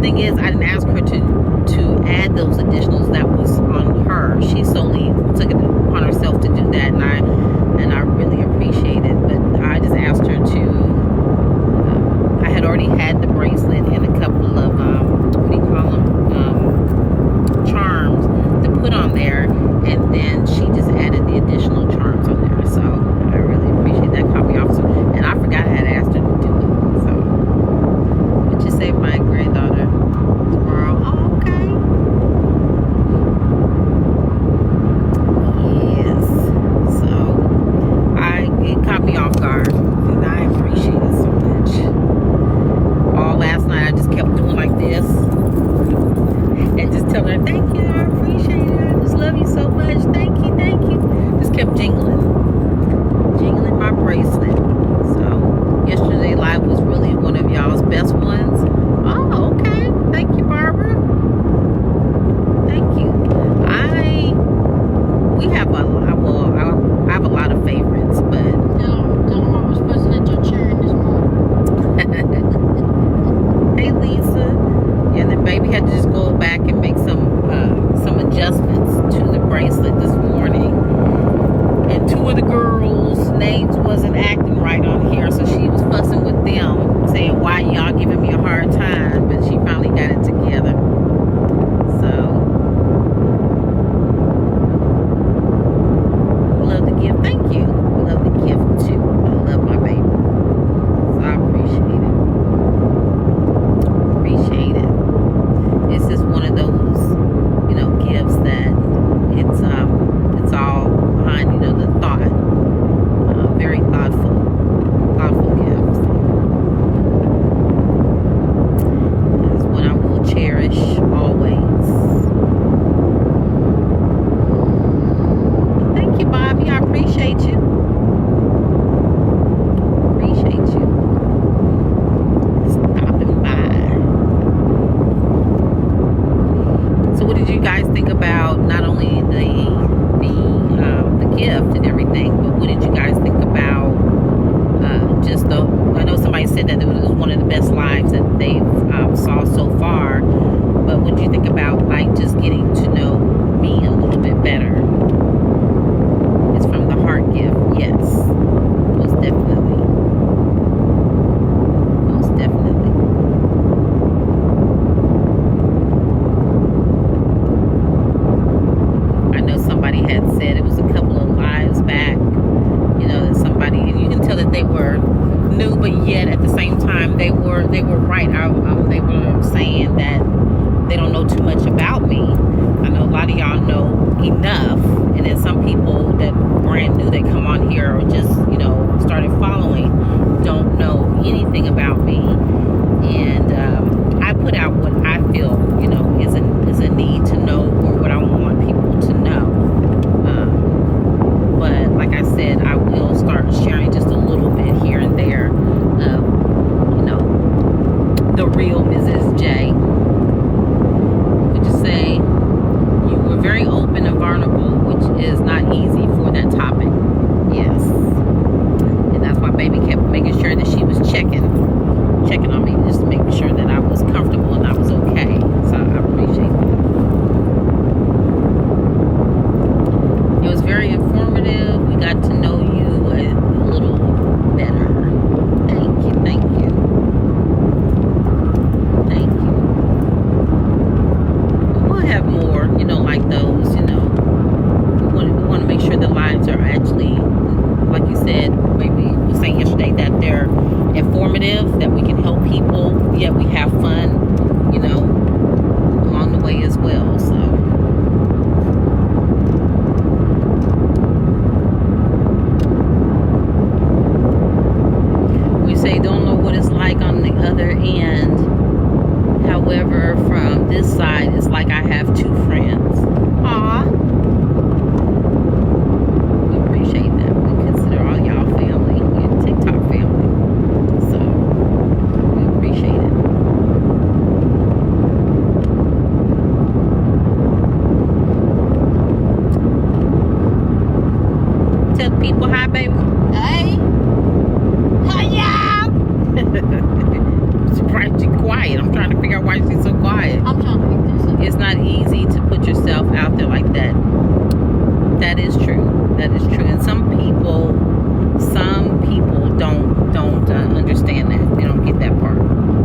thing is, I didn't ask her to add those additionals. That was on her. She solely took it upon herself to do that, and I really appreciate it. But I just asked her to. I had already had the bracelet and a couple of what do you call them, charms to put on there, and then she just added the additional charms on there. So I really appreciate that. Caught me off, and I forgot I had asked her to do it. So, what you say, my granddaughter? Tomorrow? Oh, okay. Yes. So it caught me off guard, and I appreciate it so much. All last night I just kept doing like this and just telling her, thank you, I appreciate it, I just love you so much, thank you, thank you. Just kept jingling my bracelet. So yesterday live was really one of y'all's best ones. Oh, okay. Thank you, Barbara. Thank you. We have a lot. Well, I have a lot of favorites, but Tell them I was fussing at your chair this morning. hey, Lisa. Yeah, and then baby had to just go back and make some adjustments to the bracelet this morning. And two of the girls' names wasn't acting right on here, so she was fussing with them, saying, why y'all giving me a hard time? But she finally got it together. So, love the gift. Thank you. Love the gift, too. I love my baby. So, I appreciate it. Appreciate it. It's just one of those, gifts that it's all behind, the thought. Very thoughtful gifts. It's one I will cherish always. Thank you, Bobby. I appreciate you. Appreciate you stopping by. So, what did you guys think about not only the gift and everything, but what did you guys think about I know somebody said that it was one of the best lives that they've saw so far, but what do you think about just getting to know me a little bit better? It's from the heart gift. Yes, most definitely. Most definitely. I know somebody had said, it was a couple of lives back, that somebody, and you can tell that they were new, but yet at the same time they were right. They were saying that they don't know too much about me. I know a lot of y'all know enough, and then some people that brand new that come on here or just started following don't know anything about me. And I put out what I feel is a need to know, or what I want people to know. But like I said, I will start sharing just a little bit here and there of, the real Mrs. J. Would you say you were very open and vulnerable, which is not easy for that topic? Yes. And that's why baby kept making sure that she was checking on me, just to make sure that I was comfortable and I was okay. So I appreciate that. It was very informative. We got to know you a little better. Thank you. Thank you. Thank you. We'll have more, like those, we want to make sure the lives are actually, like you said, maybe you were saying yesterday, that they're informative, that we can help people, yet we have fun, along the way as well. So we say don't know what it's like on the other end. However, from this side, it's like I have two friends. Aw. We appreciate that. We consider all y'all family. Your TikTok family. So, we appreciate it. Tell people hi, baby. Hey. Hiya. Surprised she's quiet. I'm trying to figure out why she's so not easy to put yourself out there like that. That is true. That is true. And some people don't understand that. They don't get that part.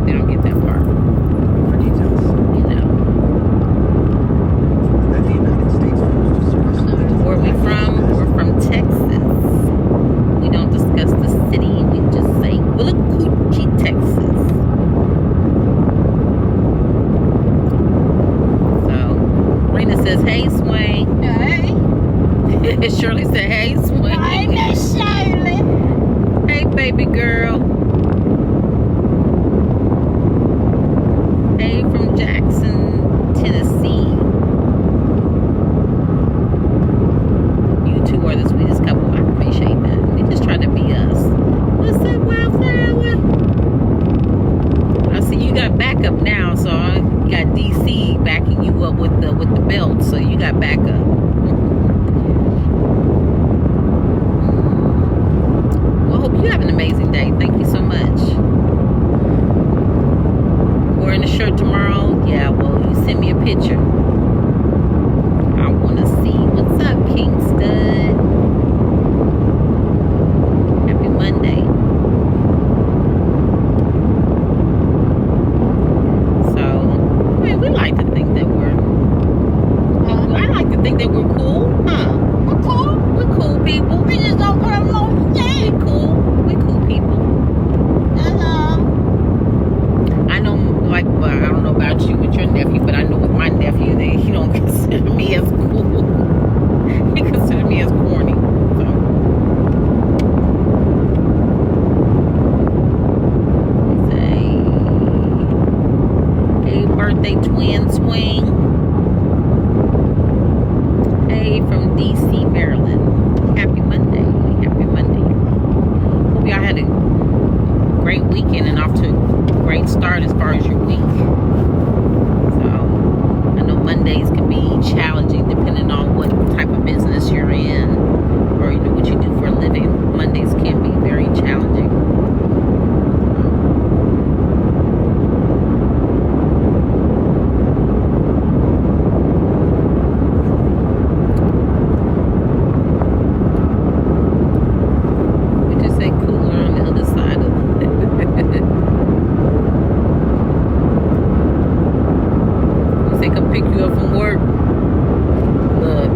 They don't get that part. More details. You know. That the United States Postal Service. Where we from? We're from Texas. We don't discuss the city. We just say Willacoochee, Texas. So, Rena says, "Hey, Swain." Hey. Shirley said, "Hey, Swain." Hi, Miss Shirley. Hey, baby girl. Hey, from Jackson, Tennessee. You two are the sweetest couple. I appreciate that. We just try to be us. What's up, Wildflower? I see you got backup now, so I got DC backing you up with the belt, so you got backup. Well, I hope you have an amazing day. Thank you so much. Wearing a shirt tomorrow? Yeah, well, you send me a picture. I want to see. What's up, King Stud? Happy Monday. So, I mean, we like to think that I like to think that we're cool, huh? We're cool. We're cool people. We just don't put them on the We day. cool. We cool people. That's all. I know, like, well, I don't know about you with your nephew, but I know with my nephew, he don't consider me as cool. He considers me as corny. So. Say, hey, birthday twin swing. Hey, from DC, Maryland. Happy Monday. Happy Monday. Hope y'all had a great weekend and off to a great start as far as your week. So, I know Mondays can be challenging depending on what type of business you're in or you know what you do for a living. Mondays can be very challenging. We just say cooler on the other side of Say come pick you up from work. Look,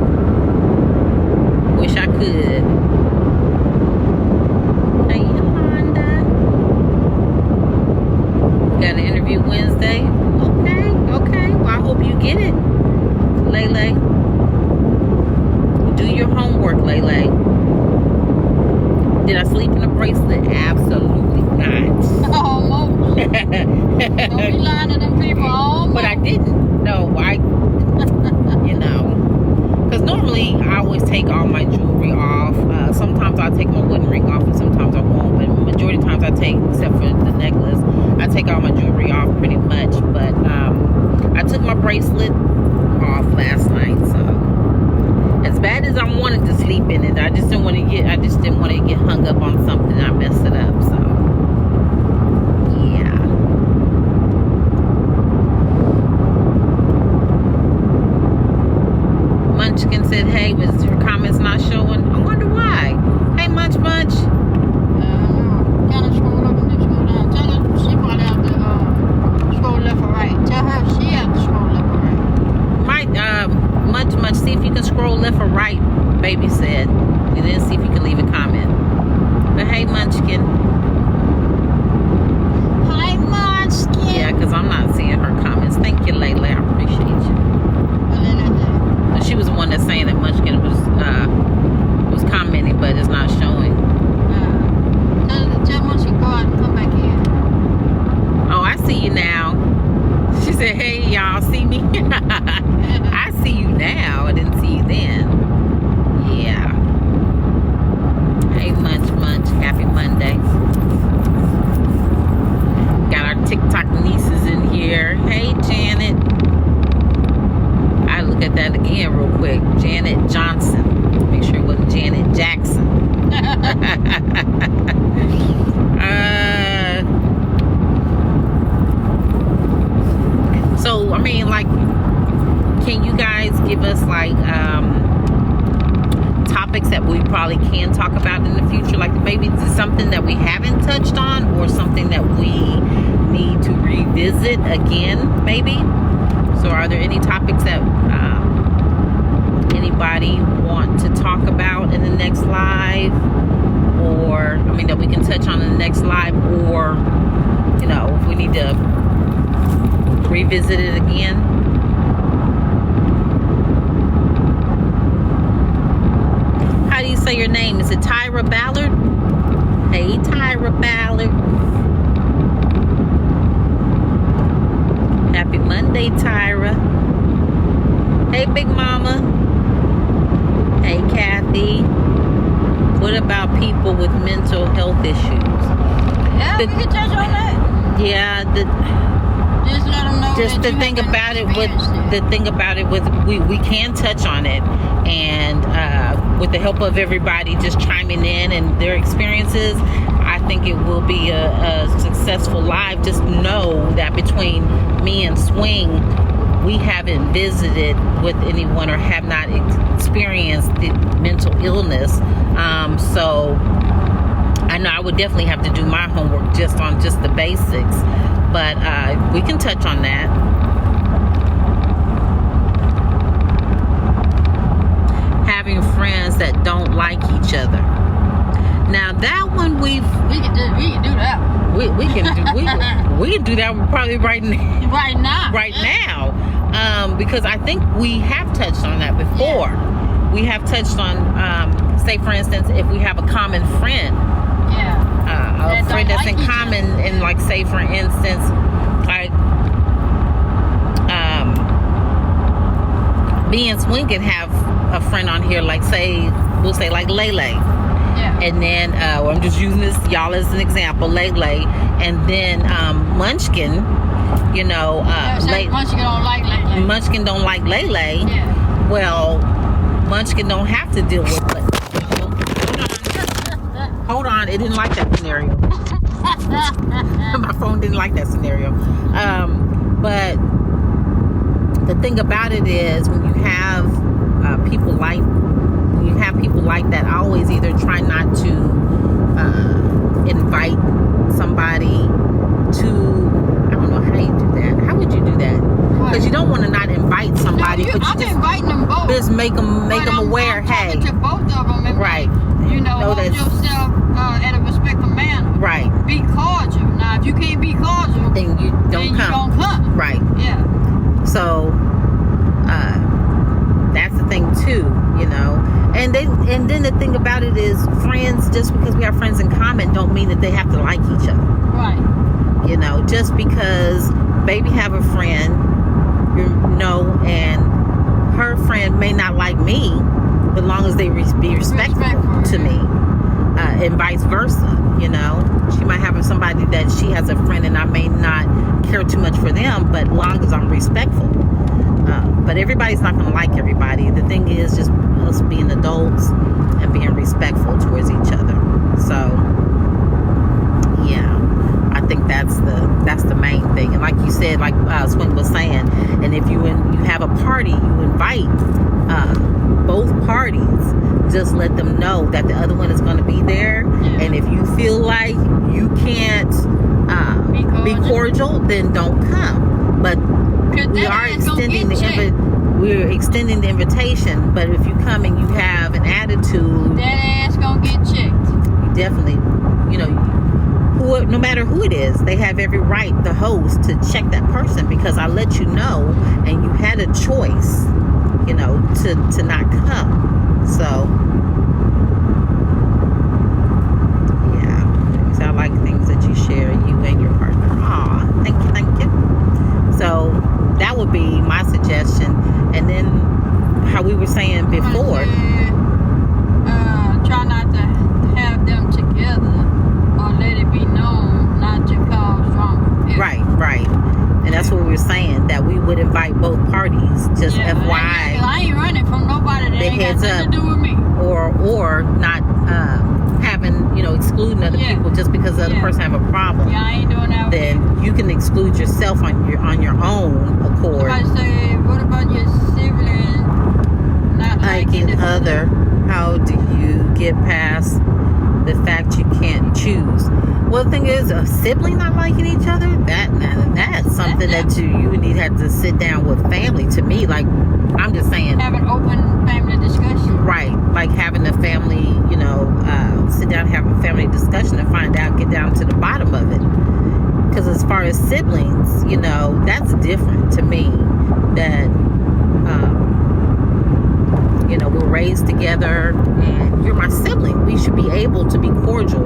wish I could. Hey, Yolanda. Got an interview Wednesday. Okay. Well, I hope you get it, Lele. Do your homework, Lele. Did I sleep in a bracelet? Absolutely not. Almost. Don't be lying to them people. Almost. But I didn't. No, you know, because normally I always take all my jewelry off. Sometimes I'll take my wedding ring off and sometimes I won't. But majority of times I take, except for the necklace, I take all my jewelry off pretty much. But I took my bracelet off last night. So as bad as I wanted to sleep in it, I just didn't want to get hung up on something and I messed it up. So. Munchkin said, hey, was your comments not showing? I wonder why. Hey, Munch. Kind of scroll up and then scroll down. Tell her she probably have to scroll left or right. Tell her she have to scroll left or right. Munch, see if you can scroll left or right, baby said. And then see if you can leave a comment. But hey, Munchkin. Hi, Munchkin. Yeah, because I'm not seeing her comments. Thank you, Layla. I appreciate you. But she was the one that's saying that Munchkin was commenting, but it's not showing. Tell Munchkin go out and come back in. Oh, I see you now. She said, hey, y'all see me? I see you now. I didn't see you then. Yeah. Hey, Munch. Happy Monday. Got our TikTok nieces in here. Hey, Janet. I look at that again real quick. Janet Johnson. Make sure it wasn't Janet Jackson. So, I mean, like, can you guys give us like topics that we probably can talk about in the future, like maybe something that we haven't touched on or something that we need to revisit again, maybe? So are there any topics that anybody want to talk about in the next live, or I mean that we can touch on in the next live, or you know, if we need to revisit it again? How do you say your name? Is it Tyra Ballard? Hey, Tyra Ballard. Happy Monday, Tyra. Hey, Big Mama. Hey, Kathy. What about people with mental health issues? Yeah, we can touch on that. Yeah, Just let them know. just that the you thing haven't about it with experienced the thing about it with we can touch on it, and with the help of everybody just chiming in and their experiences, I think it will be a successful live. Just know that between me and Swing, we haven't visited with anyone or have not experienced the mental illness, so I know I would definitely have to do my homework just on just the basics, but we can touch on that. Having friends that don't like each other. Now that one we can do that. we can do that probably right now. Right now. Right now, because I think we have touched on that before. Yeah. We have touched on, say for instance, if we have a common friend, Yeah. a friend that's in each common, other. and like say for instance, like me and Swing can have a friend on here, like we'll say like Lele. Yeah. And then I'm just using this y'all as an example, Lele, and then Munchkin, you know, Munchkin don't like Lele. Munchkin don't like Lele. Yeah. Well, Munchkin don't have to deal with it. Hold on, it didn't like that scenario. My phone didn't like that scenario. But the thing about it is, when you have people like that, I always either try not to invite somebody to, I don't know how you do that. How would you do that? Because you don't want to not invite somebody, but you I'm just inviting them both. just make them aware. I'm Hey, talking to both of them. And right. You know, hold that's yourself at a respectful manner. right. Be cordial. Now, if you can't be cordial, Then you don't then come. you don't come. Right. Yeah. So that's the thing too, you know. And then the thing about it is, friends, just because we have friends in common don't mean that they have to like each other. Right. You know, just because baby have a friend, you know, and her friend may not like me, but long as they be respectful to me, and vice versa. You know, she might have somebody that she has a friend and I may not care too much for them, but long as I'm respectful. But everybody's not going to like everybody. The thing is just us being adults and being respectful towards each other. So yeah, I think that's the main thing. And like you said, like Swing was saying, and if you have a party, you invite both parties. Just let them know that the other one is going to be there. Yeah. And if you feel like you can't be cordial, then don't come. But we are extending we're extending the invitation. But if you come and you have an attitude, that ass gonna get checked. you definitely, you know, no matter who it is, they have every right, the host, to check that person, because I let you know and you had a choice, you know, to not come. So yeah, so I like things that you share, you and your partner. Aw, thank you. So that would be my suggestion. And then how we were saying before, try not to have them together, or let it be known not to cause drama. Yeah. right, and that's what we were saying, that we would invite both parties, just FYI. I ain't running from nobody that ain't got nothing to do with me. Or not having, you know, excluding other people just because the other person have a problem. Yeah, I ain't doing that. Then you can exclude yourself on your own accord. Somebody say, what about your liking other, how do you get past the fact you can't choose? Well, the thing is, a sibling not liking each other, that's something that you would need to have to sit down with family. To me, like, I'm just saying, Have an open family discussion. right, like having a family, sit down and have a family discussion and find out, get down to the bottom of it. Because as far as siblings, that's different to me. That we're raised together and you're my sibling. We should be able to be cordial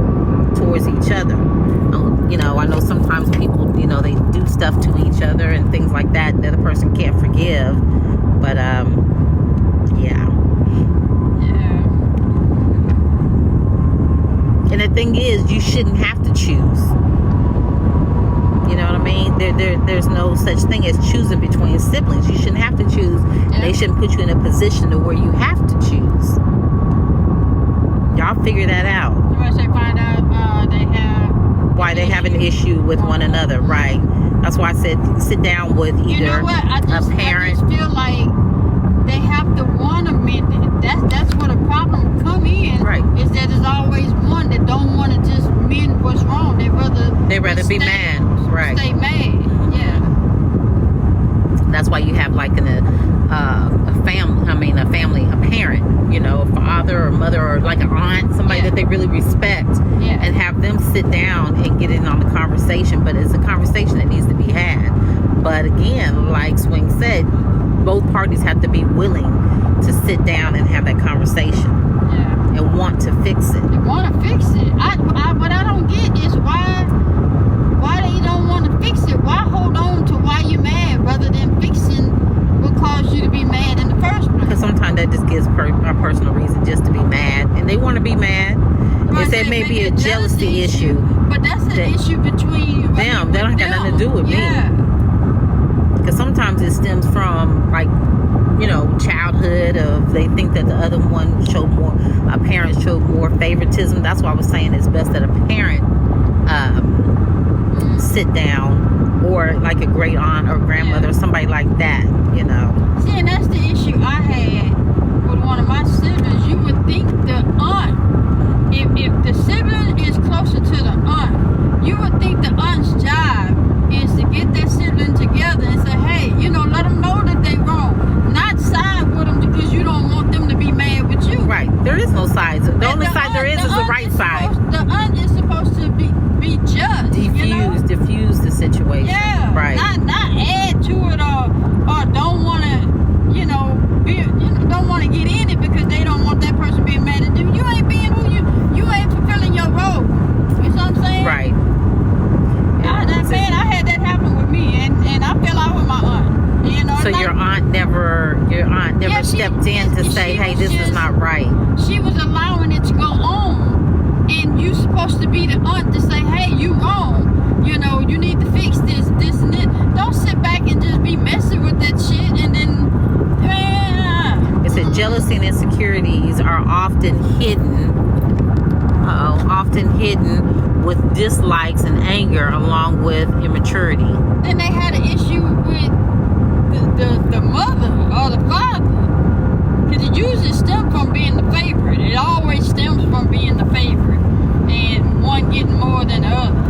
towards each other. I know sometimes people, they do stuff to each other and things like that, and the other person can't forgive. But yeah. And the thing is, you shouldn't have to choose. You know what I mean? There's no such thing as choosing between siblings. You shouldn't have to choose. Yeah. They shouldn't put you in a position to where you have to choose. Y'all figure that out. So once they find out they have Why they have an issue with one another, right? That's why I said sit down with either you know what? I a just parent. feel like they have to want to mend it. That's where the problem come in. Right. Is that there's always one that don't want to just mend what's wrong. They rather be stay- mad, right? Stay mad. Yeah. That's why you have like a parent, a father or mother or like an aunt, somebody Yeah. that they really respect, Yeah. and have them sit down and get in on the conversation. But it's a conversation that needs to be had. But again, like Swing said, both parties have to be willing to sit down and have that conversation Yeah. and want to fix it. They want to fix it. What I don't get is why they don't want to fix it. Why hold on to why you're mad rather than fixing what caused you to be mad in the first place? Because sometimes that just gives a personal reason just to be mad, and they want to be mad. Right, They said maybe a jealousy issue. But that's an That- issue between Them. They don't got nothing to do with me. Yeah. Because sometimes it stems from like childhood of they think that the other one showed more, a parent showed more favoritism. That's why I was saying it's best that a parent sit down, or like a great aunt or grandmother or somebody like that. See, and that's the issue I had with one of my siblings. You would think the aunt, if the sibling is closer to the aunt, you would think the aunt's job is to get that sibling together and say, hey, let them know that they wrong. Not side with them because you don't want them to be mad with you. Right. There is no sides. The And only side there is the aunt right side. The aunt is supposed to be judged. Diffuse the situation. Yeah. Right. Not add to it or don't want to, don't want to get in it because they don't want that person being mad at them. You ain't being who you ain't fulfilling your role. You know what I'm saying? Right. I had that happen with me, and I fell out with my aunt. So your aunt never Yeah, stepped in to say, hey, this is not right. She was allowing it to go on, and you supposed to be the aunt to say, hey, you wrong. You need to fix this, and it. Don't sit back and just be messing with that shit, and then, It said jealousy and insecurities are often hidden with dislikes and anger along with immaturity. Then they had an issue with the mother or the father. Because it usually stems from being the favorite. It always stems from being the favorite. And one getting more than the other.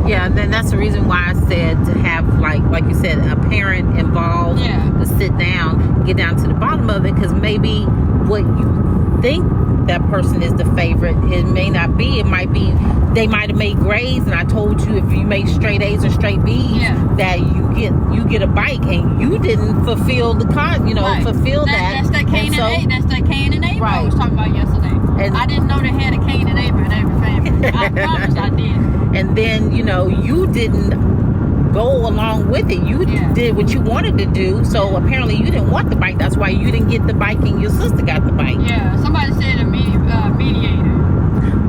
Yeah, then that's the reason why I said to have, like you said, a parent involved, to sit down, get down to the bottom of it, because maybe what you think that person is the favorite, it may not be. It might be, they might have made grades, and I told you if you make straight A's or straight B's, that you get a bike, and you didn't fulfill the fulfill that. That's that Cain and Abel. That's that Cain and Abel I was talking about yesterday. And I didn't know they had a Cain and Abel in every family. I promise I did. And then you didn't go along with it. You did what you wanted to do. So apparently you didn't want the bike. That's why you didn't get the bike, and your sister got the bike. Yeah. Somebody said a mediator.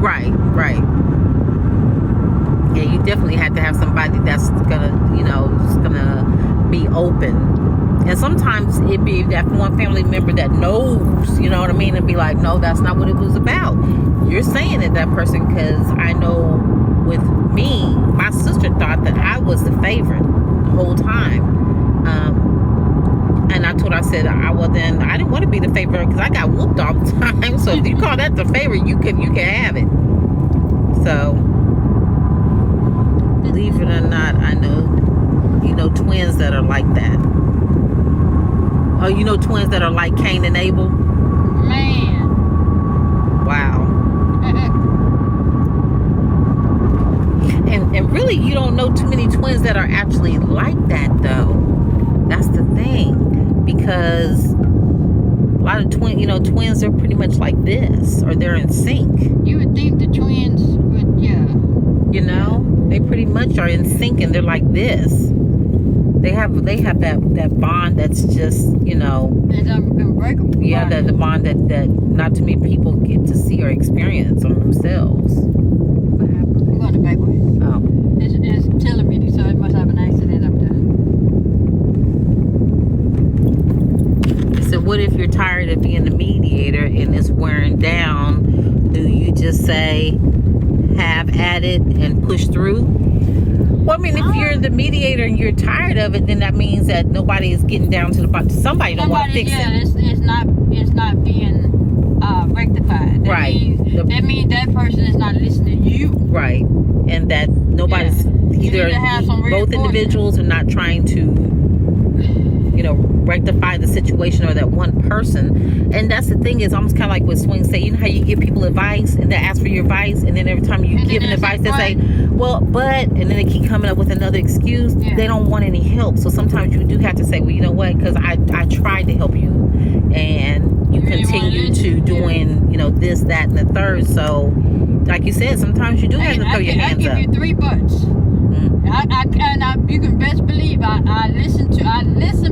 Right. Yeah, you definitely had to have somebody that's gonna be open. And sometimes it be that one family member that knows, you know what I mean, and be like, no, that's not what it was about. You're saying it, that person, because I know with me, my sister thought that I was the favorite the whole time. And I told her, I said, well then I didn't want to be the favorite because I got whooped all the time. So if you call that the favorite, you can have it. So believe it or not, I know twins that are like that. Oh, twins that are like Cain and Abel. Man. Wow. And really, you don't know too many twins that are actually like that, though. That's the thing, because a lot of twins are pretty much like this, or they're in sync. You would think the twins would, yeah. They pretty much are in sync, and they're like this. They have that bond that's just, It's unbreakable. yeah, the bond that not too many people get to see or experience on themselves. What happened? I'm going the back way. Oh. It's telling me, so it must have an accident up there. So what if you're tired of being the mediator and it's wearing down? Do you just say, have at it and push through? Well, I mean, if you're the mediator and you're tired of it, then that means that nobody is getting down to the bottom. Somebody don't want to fix it. It's not being rectified. That means that person is not listening to you. Right. And that nobody's either both individuals are not trying to rectify the situation, or that one person. And that's the thing, is almost kind of like what Swing say. You know how you give people advice and they ask for your advice, and then every time you give an advice they say, well, but, and then they keep coming up with another excuse. They don't want any help. So sometimes you do have to say, well, you know what, because I tried to help you and you continue to doing this, that, and the third. So like you said, sometimes you do have to throw your hands up. I give you 3 butts. You can best believe I listen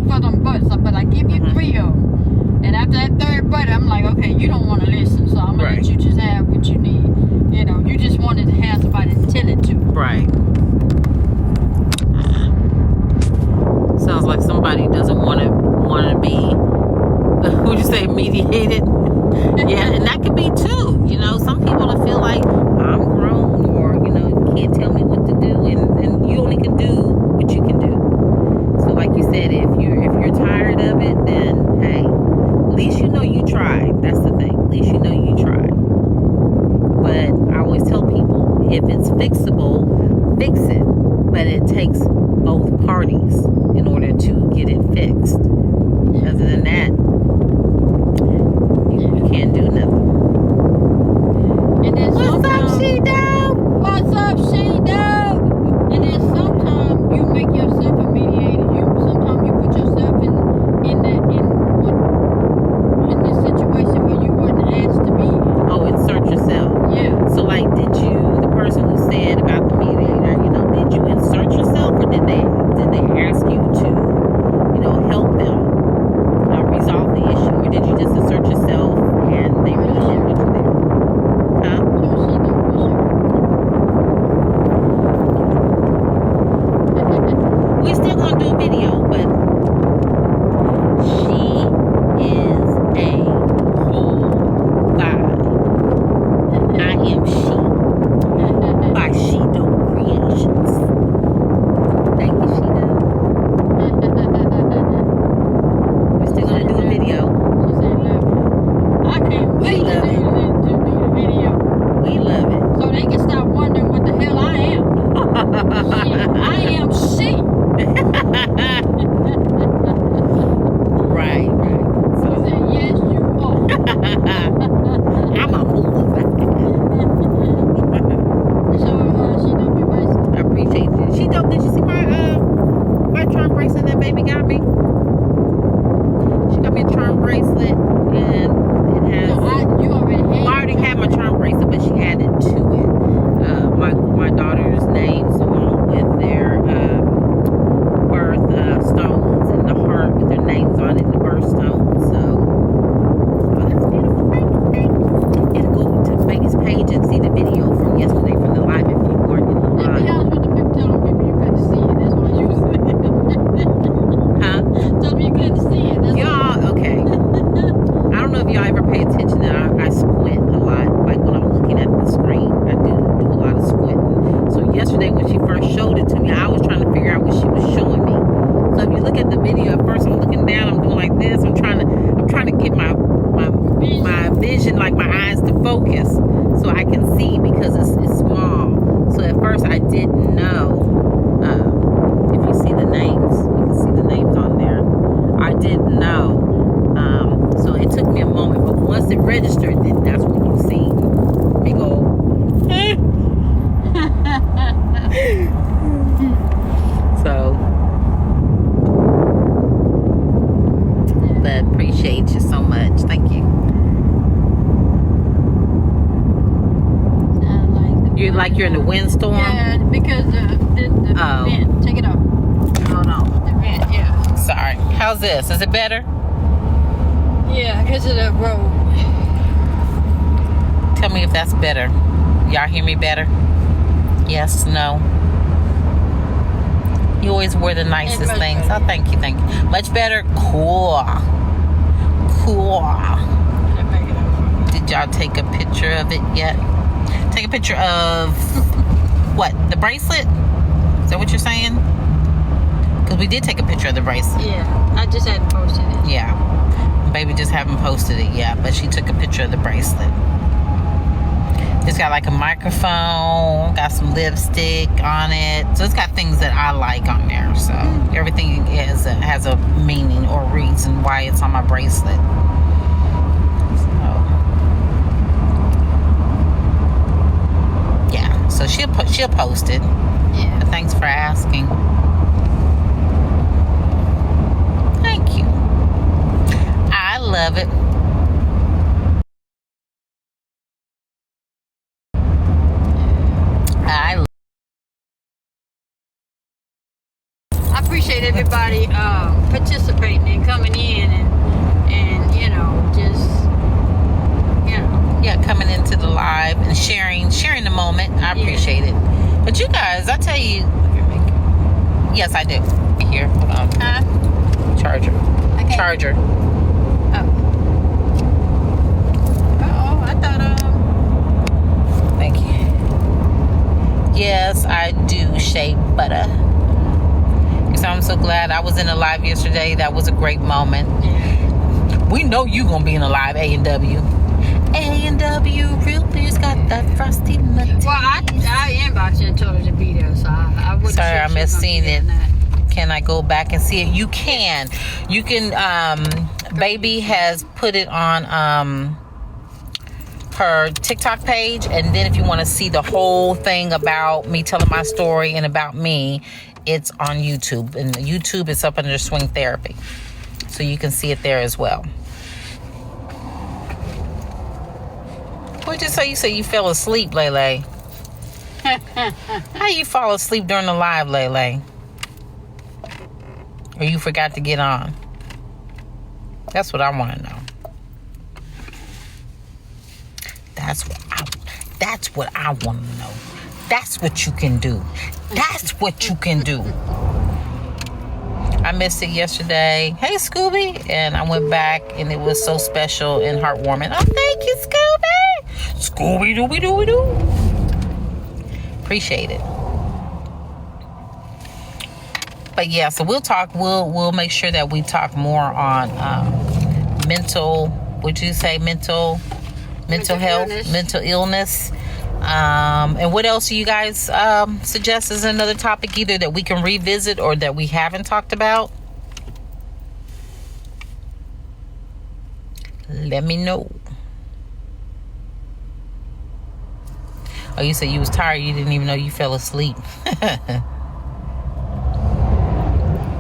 for them butts, but I give you 3 of them. And after that 3rd butt, I'm like, okay, you don't want to listen, so I'm gonna let you just have what you need. You just wanted to have somebody to tell it to. Right. Sounds like somebody doesn't want to be, would you say, mediated? Yeah, and that could be too. Some people will feel like I'm grown, or you can't tell me what to do, and you only can do what you can do. So like you said, if you're tired of it, then hey, at least you tried. That's the thing. At least you tried. But I always tell people, if it's fixable, fix it. But it takes both parties in order to get it fixed. Other than that, you can't do nothing. And then what's up, She-Dog? What's up, She-Dog? And then sometimes you make yourself a mediator. Sometimes you put yourself in this situation where you weren't asked to be. Oh, insert yourself. Yeah. So like, did you, the person who said about the mediator, did you insert yourself, or did they ask you to, help them resolve the issue, or did you just insert yourself and they really didn't want you there? Huh? We still gonna do a video, but she is a whole vibe. I am She by She-Do Creations. Thank you, She-Do. We're still gonna do a video. I can't wait to do the video. We love it. So they can stop wondering what the hell I am. I am She. Right. So I said, yes, you are. I'm a whole vibe. So She-Do be racing. I appreciate you. She-Do, did you see my charm bracelet that baby got me? She got me a charm bracelet, and it has. So you already had. I already had my charm bracelet, but she added to it my daughter's names along with their birth stones, and the heart with their names on it, and the birthstone. So, that's beautiful. Thank you. And go to Vegas page and see the video from yesterday from the live if you weren't in the Let's be live. honest with the people, telling people you couldn't see it. That's what you said. Huh? Tell me you couldn't see it. That's Y'all, okay. I don't know if y'all ever pay attention that I squint a lot. Like when I'm looking at the screen, I do a lot of squinting. So yesterday when she first showed it to me, I was trying to figure out what she was showing me. So if you look at the video, at first I'm looking down, I'm doing has to focus so I can see because it's small. So at first I didn't know. If you see the names, you can see the names on there. I didn't know. So it took me a moment, but once it registered, then that's when you see big old. So, but appreciate you so much. Thank you. You're like you're in the windstorm. Yeah, because the Oh. vent. Take it off. Hold on. The vent, yeah. Sorry. How's this? Is it better? Yeah, because of the road. Tell me if that's better. Y'all hear me better? Yes, no. You always wear the nicest much things. better. Oh, thank you, thank you. Much better? Cool. Cool. Let me make it over. Did y'all take a picture of it yet? Take a picture of what? The bracelet? Is that what you're saying? Because we did take a picture of the bracelet. Yeah, I just hadn't posted it. Yeah. Baby just haven't posted it yet, but she took a picture of the bracelet. It's got like a microphone, got some lipstick on it. So it's got things that I like on there. So everything has a meaning or reason why it's on my bracelet. So, yeah. So she'll post it. Yeah. But thanks for asking. Thank you. I love it. I appreciate everybody participating and coming in and you know, just, you know. Yeah, coming into the live and sharing the moment. I appreciate it. But you guys, I tell you, yes, I do. Here, hold on. Charger. Okay. Charger. Oh. Uh-oh, I thought, Thank you. Yes, I do shea butter. So I'm so glad I was in a live yesterday. That was a great moment. We know you gonna be in a live A&W. A&W, real beer's got that frosty nut. well, I inboxed you and told her to be there, so I wouldn't Sorry, say I she missed was gonna seeing be there it. or not. Can I go back and see it? You can. You can, Baby has put it on her TikTok page, and then if you want to see the whole thing about me telling my story and about me, it's on YouTube. And YouTube is up under Swing Therapy. So you can see it there as well. What'd you say? You said you fell asleep, Lele. How you fall asleep during the live, Lele? Or you forgot to get on? That's what I want to know. That's what I want to know. That's what you can do. That's what you can do. I missed it yesterday. Hey, Scooby. And I went back, and it was so special and heartwarming. Oh, thank you, Scooby. Scooby-Dooby-Dooby-Doo. Appreciate it. But yeah, so we'll talk. We'll make sure that we talk more on mental. Would you say mental health, illness. mental illness? And what else do you guys suggest as another topic, either that we can revisit or that we haven't talked about? Let me know. Oh, you said you was tired. You didn't even know you fell asleep.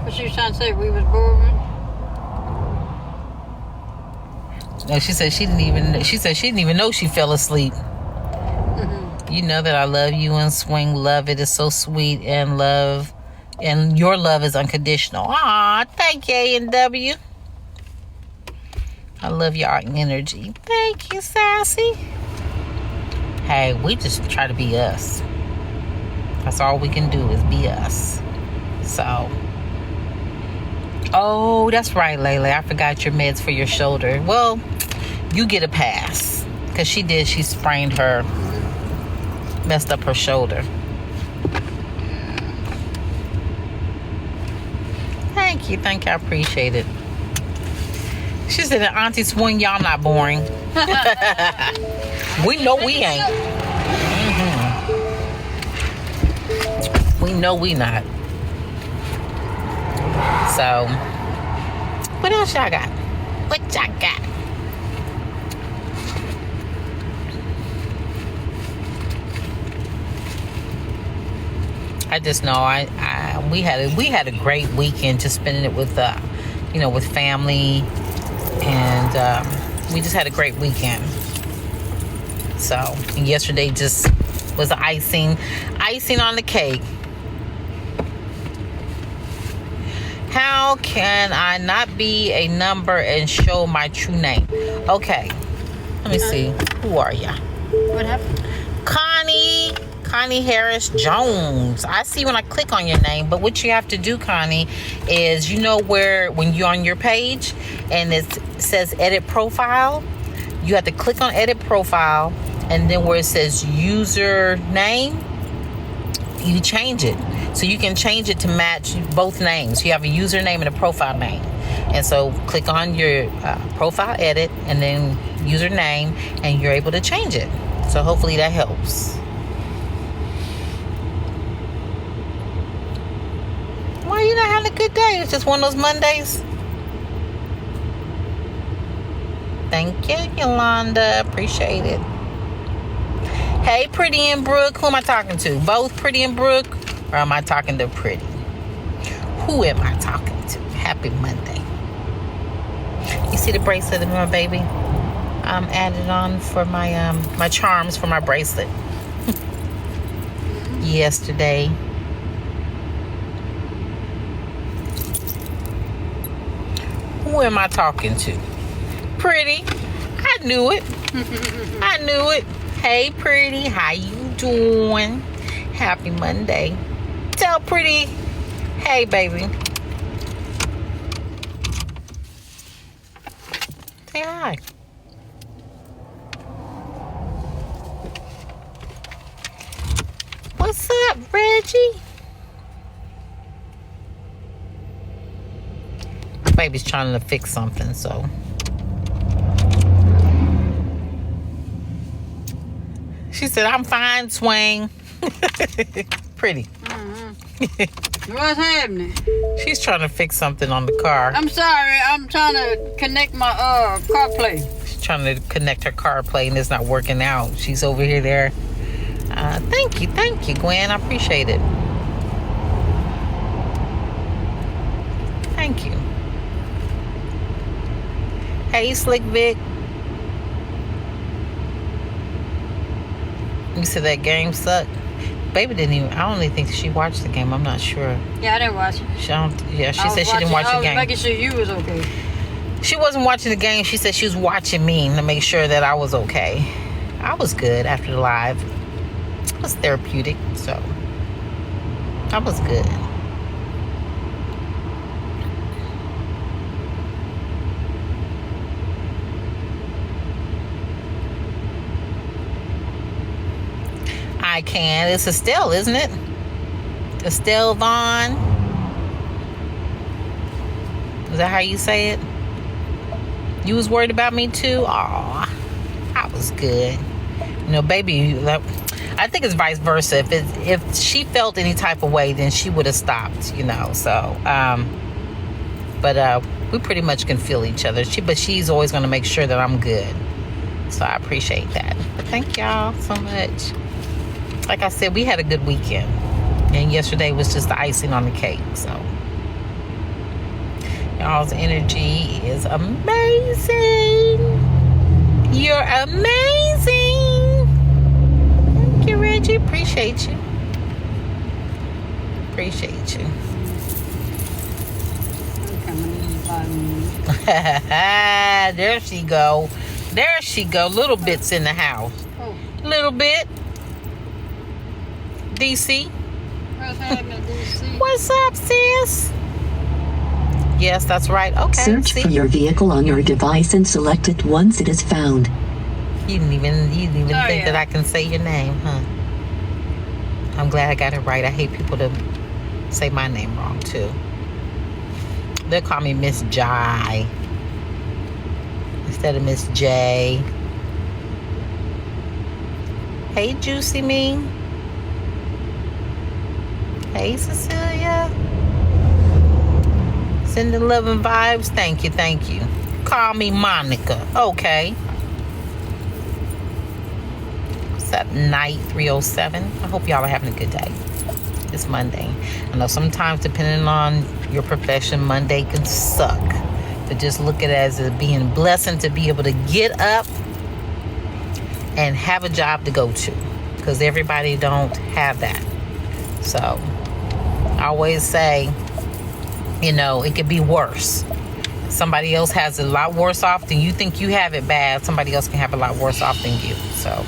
What you trying to say? We was bored? No, she said she didn't even know she fell asleep. You know that I love you and Swing. Love it is so sweet, and your love is unconditional. Aw, thank you, A&W. I love y'all energy. Thank you, Sassy. Hey, we just try to be us. That's all we can do is be us. So, oh, that's right, Layla. I forgot your meds for your shoulder. Well, you get a pass. Because she sprained her, messed up her shoulder. Thank you, I appreciate it. She said, Auntie Swing, y'all not boring. We know we ain't. We know we not. So, what else y'all got? What y'all got? I just know we had a great weekend, just spending it with with family, and we just had a great weekend. So, and yesterday just was the icing on the cake. How can I not be a number and show my true name? Okay, let me see. Who are ya? What happened? Connie Harris Jones. I see when I click on your name, but what you have to do, Connie, is where when you're on your page and it says edit profile, you have to click on edit profile, and then where it says user name, you change it. So you can change it to match both names. You have a username and a profile name. And so click on your profile edit and then username, and you're able to change it. So hopefully that helps. Why you not having a good day? It's just one of those Mondays. Thank you, Yolanda. Appreciate it. Hey, Pretty and Brooke. Who am I talking to? Both Pretty and Brooke? Or am I talking to Pretty? Who am I talking to? Happy Monday. You see the bracelet of my baby? I'm added on for my my charms for my bracelet. Yesterday. Who am I talking to? Pretty. I knew it. I knew it. Hey, Pretty. How you doing? Happy Monday. Tell Pretty, hey, baby. Say hi. What's up, Reggie? Baby's trying to fix something, so. She said, I'm fine, Swing. Pretty. What's happening? She's trying to fix something on the car. I'm sorry. I'm trying to connect my CarPlay. She's trying to connect her CarPlay and it's not working out. She's over here there. Thank you, Gwen. I appreciate it. Thank you. Hey, Slick Vic. You said that game sucked? Baby didn't even, I don't even think she watched the game. I'm not sure. Yeah, I didn't watch it. She said she didn't watch the game. I was making sure you was okay. She wasn't watching the game. She said she was watching me to make sure that I was okay. I was good after the live. It was therapeutic, so I was good. I can. It's Estelle, isn't it? Estelle Vaughn. Is that how you say it? You was worried about me too? Aw, I was good. Baby, I think it's vice versa. If she felt any type of way, then she would have stopped, So, but we pretty much can feel each other. But she's always going to make sure that I'm good. So I appreciate that. But thank y'all so much. Like I said, we had a good weekend. And yesterday was just the icing on the cake. So, y'all's energy is amazing. You're amazing. Thank you, Reggie. Appreciate you. Appreciate you. There she go. There she go. Little bits in the house. Little bit. DC. What's happening, DC? What's up, sis? Yes, that's right. Okay. Search for your vehicle on your device and select it once it is found. You didn't even think that I can say your name, huh? I'm glad I got it right. I hate people to say my name wrong too. They'll call me Miss Jai. instead of Miss J. Hey, Juicy Me. Hey, Cecilia. Sending love and vibes. Thank you, thank you. Call me Monica. Okay. What's up, Night 307? I hope y'all are having a good day. It's Monday. I know sometimes, depending on your profession, Monday can suck. But just look at it as a being a blessing to be able to get up and have a job to go to. Because everybody don't have that. So, I always say, you know, it could be worse. Somebody else has a lot worse off than you think you have it bad. Somebody else can have a lot worse off than you. So,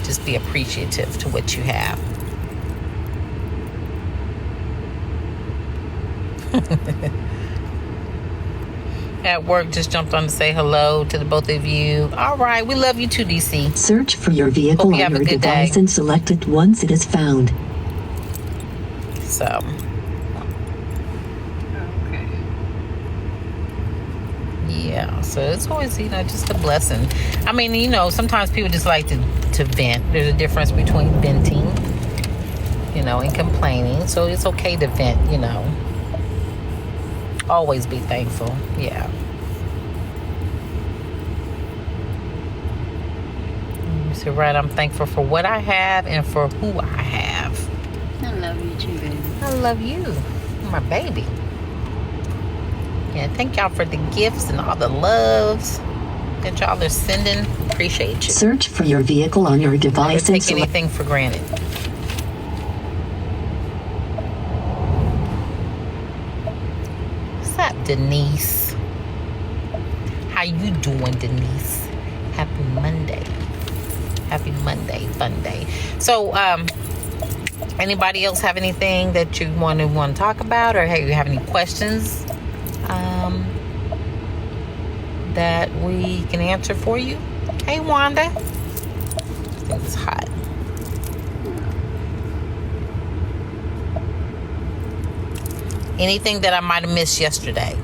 just be appreciative to what you have. At work, just jumped on to say hello to the both of you. All right, we love you too, DC. Search for your vehicle Hope you on have a your good device day. and select it once it is found. So, Okay. yeah, so it's always, you know, just a blessing. I mean, you know, sometimes people just like to vent. There's a difference between venting, you know, and complaining. So it's okay to vent, you know. Always be thankful. Yeah. So, right, I'm thankful for what I have and for who I have. I love you too, baby. I love you, my baby. Yeah, thank y'all for the gifts and all the loves that y'all are sending. Appreciate you. Search for your vehicle on your Never device and take select. anything for granted. What's up, Denise? How you doing, Denise? Happy Monday. Happy Monday, fun day. So, anybody else have anything that you want to talk about, or hey, you have any questions that we can answer for you? Hey, Wanda. I think it's hot. Anything that I might have missed yesterday?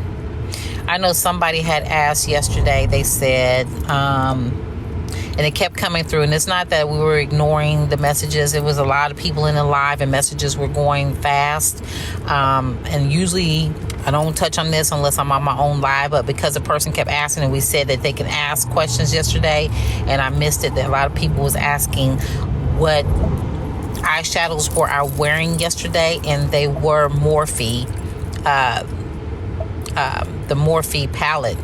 I know somebody had asked yesterday. They said, and it kept coming through, and it's not that we were ignoring the messages. It was a lot of people in the live, and messages were going fast. And usually I don't touch on this unless I'm on my own live, but because the person kept asking, and we said that they can ask questions yesterday, and I missed it, that a lot of people was asking what eyeshadows were I wearing yesterday, and they were Morphe, the Morphe palette.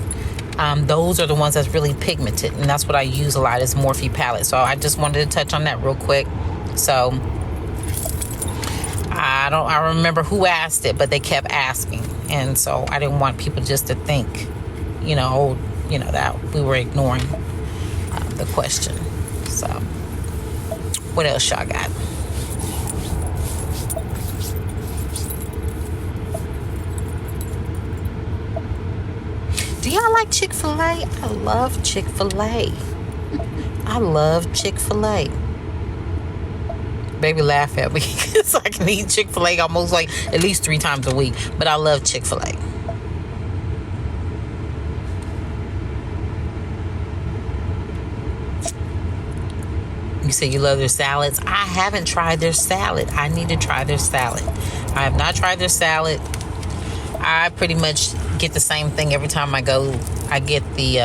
Those are the ones that's really pigmented, and that's what I use a lot, is Morphe palette. So I just wanted to touch on that real quick. So I remember who asked it, but they kept asking, and so I didn't want people just to think, that we were ignoring the question. So what else y'all got? Do y'all like Chick-fil-A? I love Chick-fil-A. I love Chick-fil-A. Baby laugh at me because I can eat Chick-fil-A almost like at least 3 times a week. But I love Chick-fil-A. You say you love their salads. I haven't tried their salad. I need to try their salad. I have not tried their salad. I pretty much get the same thing every time I go. I get the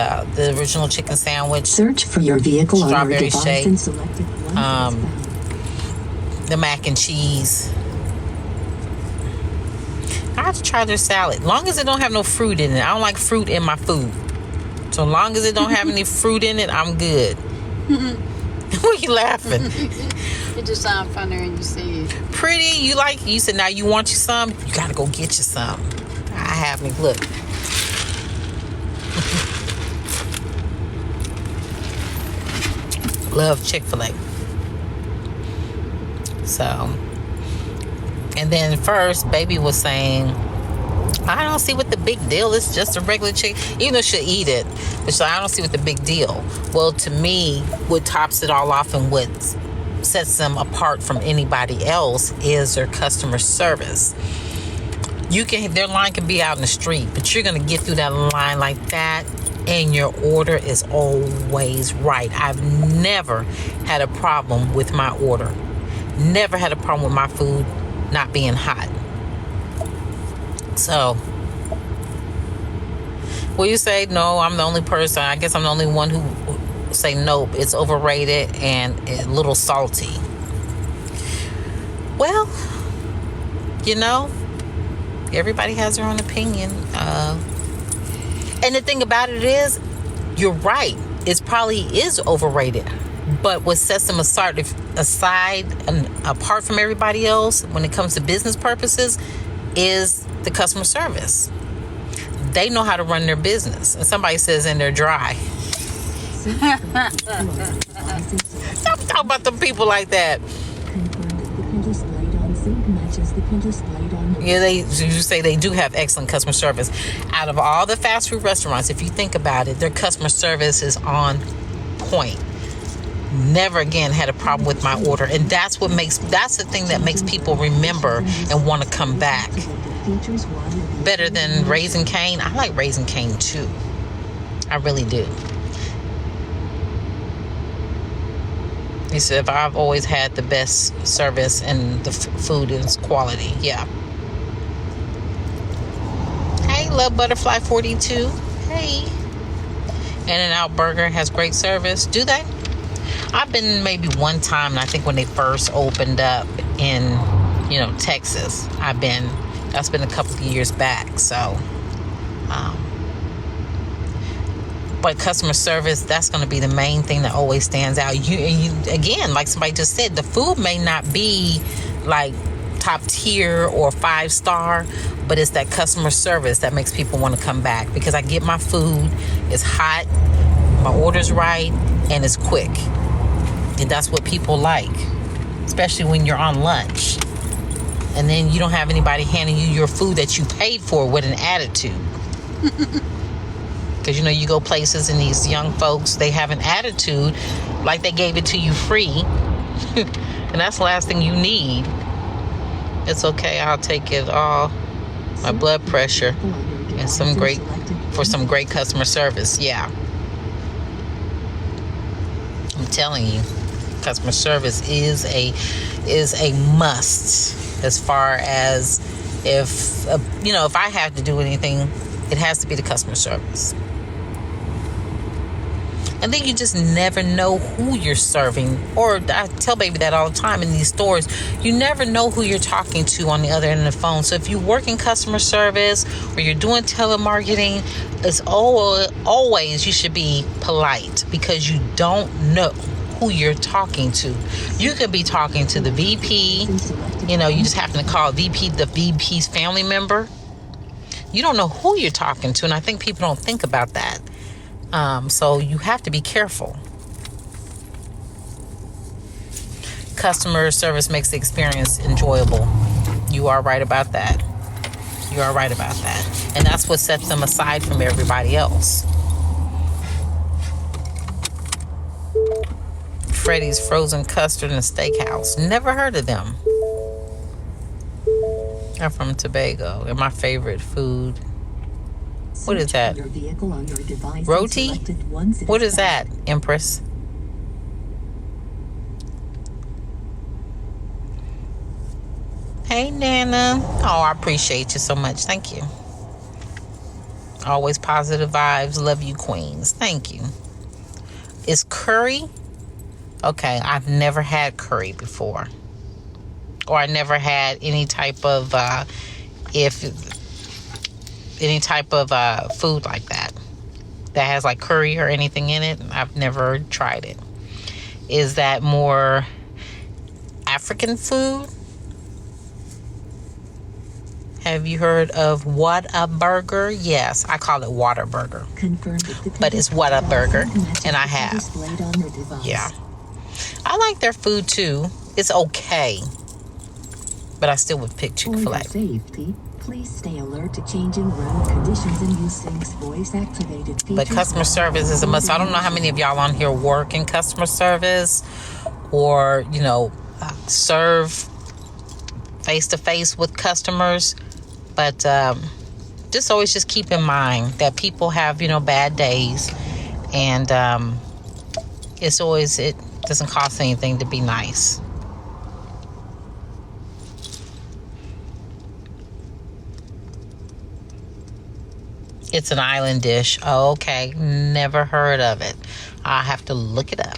original chicken sandwich, Search for your vehicle on your Strawberry device shake. and select it once it is found. the mac and cheese. I have to try their salad. Long as it don't have no fruit in it. I don't like fruit in my food. So long as it don't have any fruit in it, I'm good. What are you laughing? It just sounds funny when you say it. Pretty, you said now you want you some? You gotta go get you some. I have me, look. Love Chick-fil-A. So, and then first, baby was saying, I don't see what the big deal is. Just a regular chicken. Even though she'll eat it, but so I don't see what the big deal. Well, to me, what tops it all off and what sets them apart from anybody else is their customer service. Their line can be out in the street, but you're gonna get through that line like that and your order is always right. I've never had a problem with my order. Never had a problem with my food not being hot. So, will you say no? I'm the only person. I guess I'm the only one who say nope. It's overrated and a little salty. Well, you know, everybody has their own opinion. And the thing about it is, you're right. It probably is overrated. But what sets them aside and apart from everybody else when it comes to business purposes is the customer service. They know how to run their business. And somebody says, and they're dry. Stop talking about them people like that. Yeah, you say they do have excellent customer service. Out of all the fast food restaurants, if you think about it, their customer service is on point. Never again had a problem with my order, and that's the thing that makes people remember and want to come back. Better than Raising Cane. I like Raising Cane too. I really do. He said, I've always had the best service and the food is quality. Yeah. Hey, Love Butterfly 42. Hey. In-N-Out Burger has great service. Do they? I've been maybe one time, and I think when they first opened up in, Texas. That's been a couple of years back. So, but customer service, that's going to be the main thing that always stands out. You again, like somebody just said, the food may not be like top tier or 5-star, but it's that customer service that makes people want to come back, because I get my food, it's hot, my order's right, and it's quick. And that's what people like, especially when you're on lunch. And then you don't have anybody handing you your food that you paid for with an attitude. Because, you go places and these young folks, they have an attitude like they gave it to you free. And that's the last thing you need. It's okay, I'll take it all. My blood pressure and some great customer service. Yeah. I'm telling you, customer service is a must. As far as if I have to do anything, it has to be the customer service. And then you just never know who you're serving. Or I tell baby that all the time in these stores. You never know who you're talking to on the other end of the phone. So if you work in customer service or you're doing telemarketing, it's always you should be polite, because you don't know who you're talking to. You could be talking to the VP. You just happen to call the VP's family member. You don't know who you're talking to. And I think people don't think about that. So you have to be careful. Customer service makes the experience enjoyable. You are right about that. And that's what sets them aside from everybody else. Freddy's Frozen Custard and Steakhouse. Never heard of them. I'm from Tobago, and my favorite food. What is that? Roti? What is that, Empress? Hey, Nana. Oh, I appreciate you so much. Thank you. Always positive vibes. Love you, queens. Thank you. Is curry? Okay, I've never had curry before. Or I never had any type of food like that has like curry or anything in it. I've never tried it. Is that more African food? Have you heard of Whataburger? Yes, I call it Whataburger. But it's Whataburger, and I have. Yeah. I like their food too. It's okay. But I still would pick Chick-fil-A. Please stay alert to changing road conditions and use Sync's voice-activated features. But customer service is a must. I don't know how many of y'all on here work in customer service or, serve face-to-face with customers. But just always just keep in mind that people have, bad days. And it doesn't cost anything to be nice. It's an island dish. Oh, okay. Never heard of it. I'll have to look it up.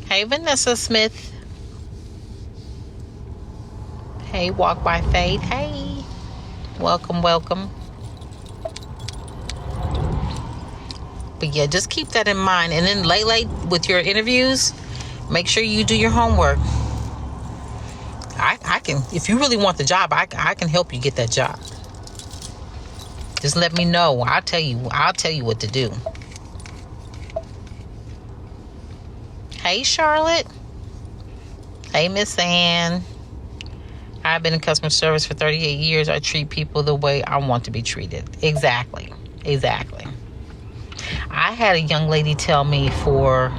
Hey, Vanessa Smith. Hey, Walk by Faith. Hey. Welcome. But yeah, just keep that in mind. And then late with your interviews, make sure you do your homework. I can, if you really want the job, I can help you get that job. Just let me know. I'll tell you what to do. Hey, Charlotte. Hey, Miss Ann. I've been in customer service for 38 years. I treat people the way I want to be treated. Exactly. I had a young lady tell me for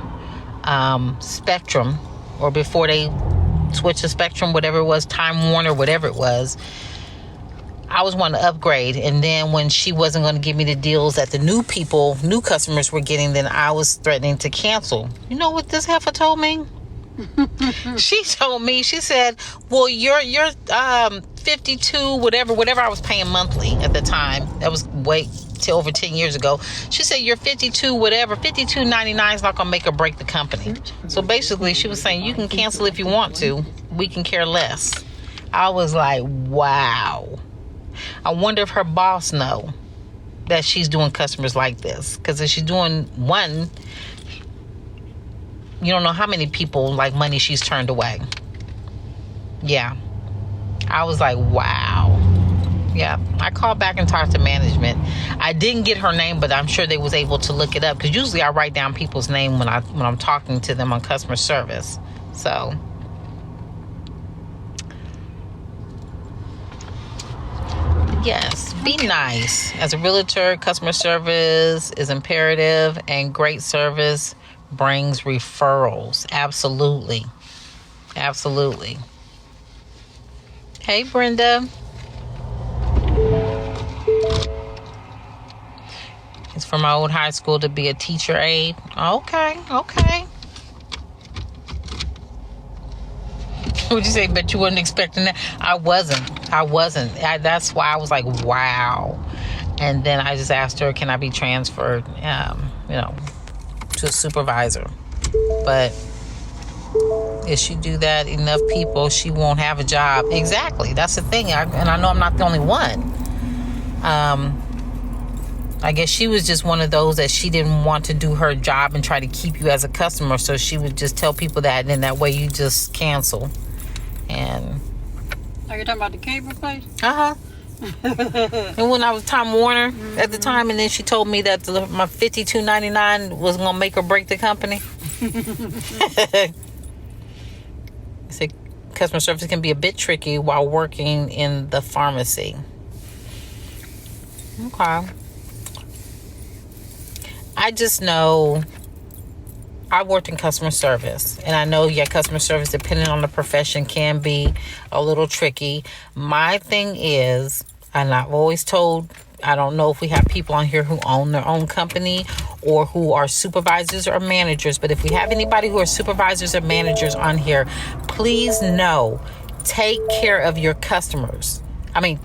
Spectrum, or before they switched to Spectrum, whatever it was, Time Warner, whatever it was, I was wanting to upgrade. And then when she wasn't going to give me the deals that the new customers were getting, then I was threatening to cancel. You know what this heifer told me? She told me, she said, well, you're 52, whatever I was paying monthly at the time. That was till over 10 years ago. She said, you're 52, whatever. $52.99 is not going to make or break the company. So basically, she was saying, you can cancel if you want to. We can care less. I was like, wow. I wonder if her boss know that she's doing customers like this. Because if she's doing one, you don't know how many people like money she's turned away. Yeah. I was like, wow. Yeah. I called back and talked to management. I didn't get her name, but I'm sure they was able to look it up. Because usually I write down people's name when I'm talking to them on customer service. So yes, be nice. As a realtor, customer service is imperative, and great service brings referrals. Absolutely. Hey, Brenda. It's from my old high school to be a teacher aide. Okay. Would you say, but you wasn't expecting that? I wasn't. That's why I was like, wow. And then I just asked her, can I be transferred, to a supervisor? But if she do that, enough people, she won't have a job. Exactly. That's the thing. And I know I'm not the only one. I guess she was just one of those that she didn't want to do her job and try to keep you as a customer. So she would just tell people that, and then that way you just cancel. And are you talking about the cable place? And when I was Time Warner at the time, and then she told me that my $52.99 was gonna make or break the company. I said customer service can be a bit tricky while working in the pharmacy. Okay. I just know I worked in customer service, and I know customer service, depending on the profession, can be a little tricky. My thing is, and I've always told, I don't know if we have people on here who own their own company or who are supervisors or managers, but if we have anybody who are supervisors or managers on here, please know, take care of your customers.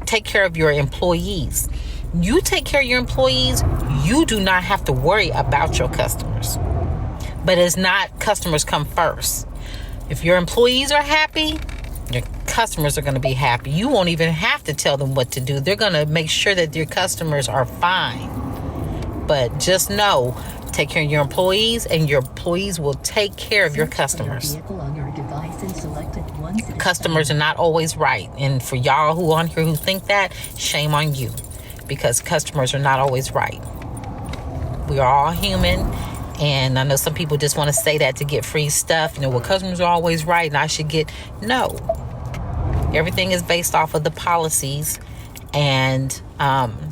Take care of your employees. You take care of your employees, you do not have to worry about your customers. But it's not customers come first. If your employees are happy, your customers are going to be happy. You won't even have to tell them what to do. They're going to make sure that your customers are fine. But just know, take care of your employees, and your employees will take care of your customers. Customers are not always right. And for y'all who on here who think that, shame on you. Because customers are not always right. We are all human. And I know some people just want to say that to get free stuff. Customers are always right and I should get... No. Everything is based off of the policies. And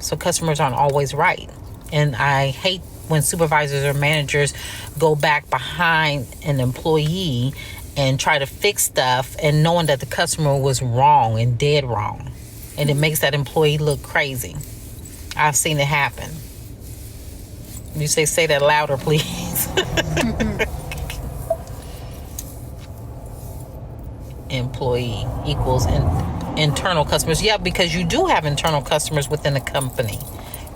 so customers aren't always right. And I hate when supervisors or managers go back behind an employee and try to fix stuff and knowing that the customer was wrong and dead wrong. and it makes that employee look crazy. I've seen it happen. You say that louder, please. Employee equals internal customers. Yeah, because you do have internal customers within the company.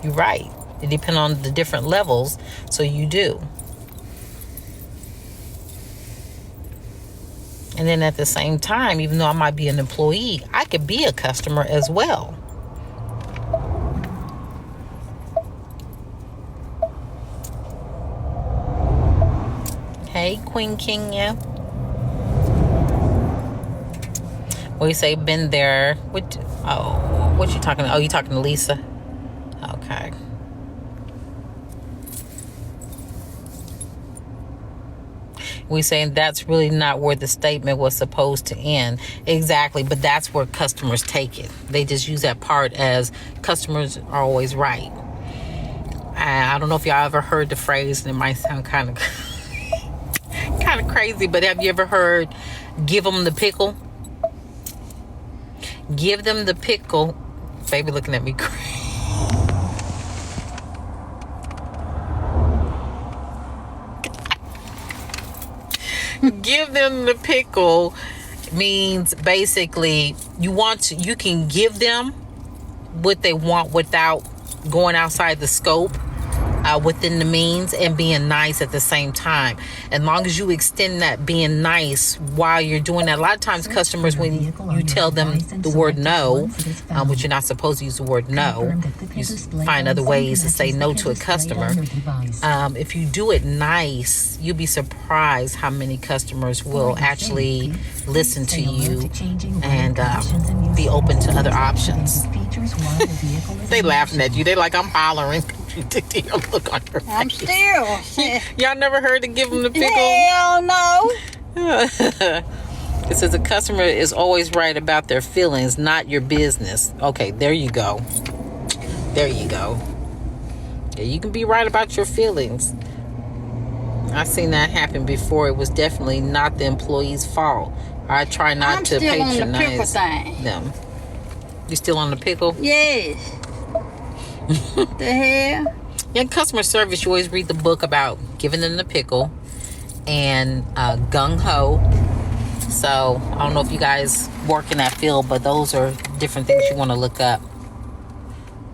You're right. It depends on the different levels, so you do. And then at the same time, even though I might be an employee, I could be a customer as well. Hey, Queen Kenya. What you say? Been there? What you talking? Oh, you talking to Lisa? Okay. We saying that's really not where the statement was supposed to end. Exactly, but that's where customers take it. They just use that part as customers are always right. I don't know if y'all ever heard the phrase, and it might sound kind of crazy, but have you ever heard "give them the pickle"? Give them the pickle. Baby looking at me crazy. Give them the pickle means basically you can give them what they want without going outside the scope, within the means, and being nice at the same time. As long as you extend that being nice while you're doing that. A lot of times customers, when you tell them the word no, which you're not supposed to use the word no, you find other ways to say no to a customer. If you do it nice, you'll be surprised how many customers will actually listen to you and be open to other options. They laughing at you. They like, I'm hollering. Look on your face. I'm still. Y'all never heard of give them the pickle? Hell no. It says a customer is always right about their feelings, not your business. Okay, there you go. There you go. Yeah, you can be right about your feelings. I've seen that happen before. It was definitely not the employee's fault. I try not to patronize them. You still on the pickle? Yes. The hell? Yeah, customer service, you always read the book about giving them the pickle and gung-ho. So I don't know if you guys work in that field, but those are different things you want to look up.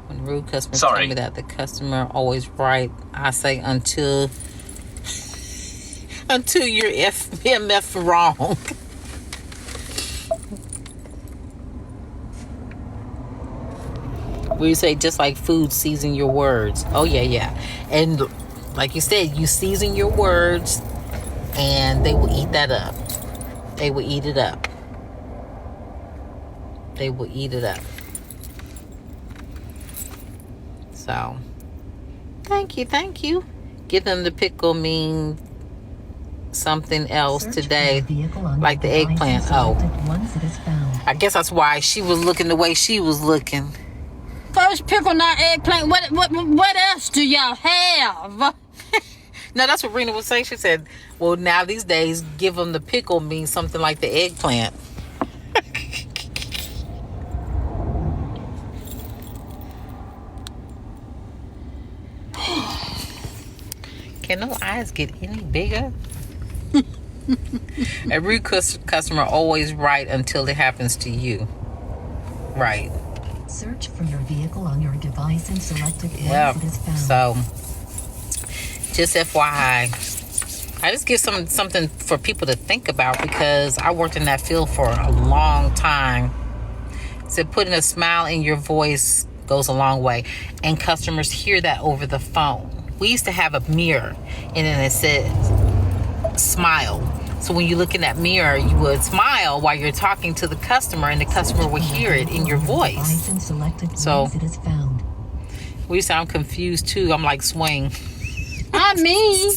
When rude customers tell me that the customer always right, I say until you're MF wrong. We say just like food, season your words. Oh yeah. And like you said, you season your words and they will eat that up. They will eat it up. They will eat it up. So thank you. Give them the pickle mean something else today, like the eggplant. Oh, I guess that's why she was looking the way she was looking. First pickle, not eggplant. What else do y'all have? No, that's what Rena was saying. She said, well, now these days, give them the pickle means something like the eggplant. Can no eyes get any bigger? A rude customer always right until it happens to you. Right. Search for your vehicle on your device and select it Yeah. once it is found. So, just FYI, I just give something for people to think about because I worked in that field for a long time. So putting a smile in your voice goes a long way, and customers hear that over the phone. We used to have a mirror, and then it said smile. So when you look in that mirror, you would smile while you're talking to the customer, and the customer would hear it in your voice. So we sound confused too. I'm like, swing. I mean,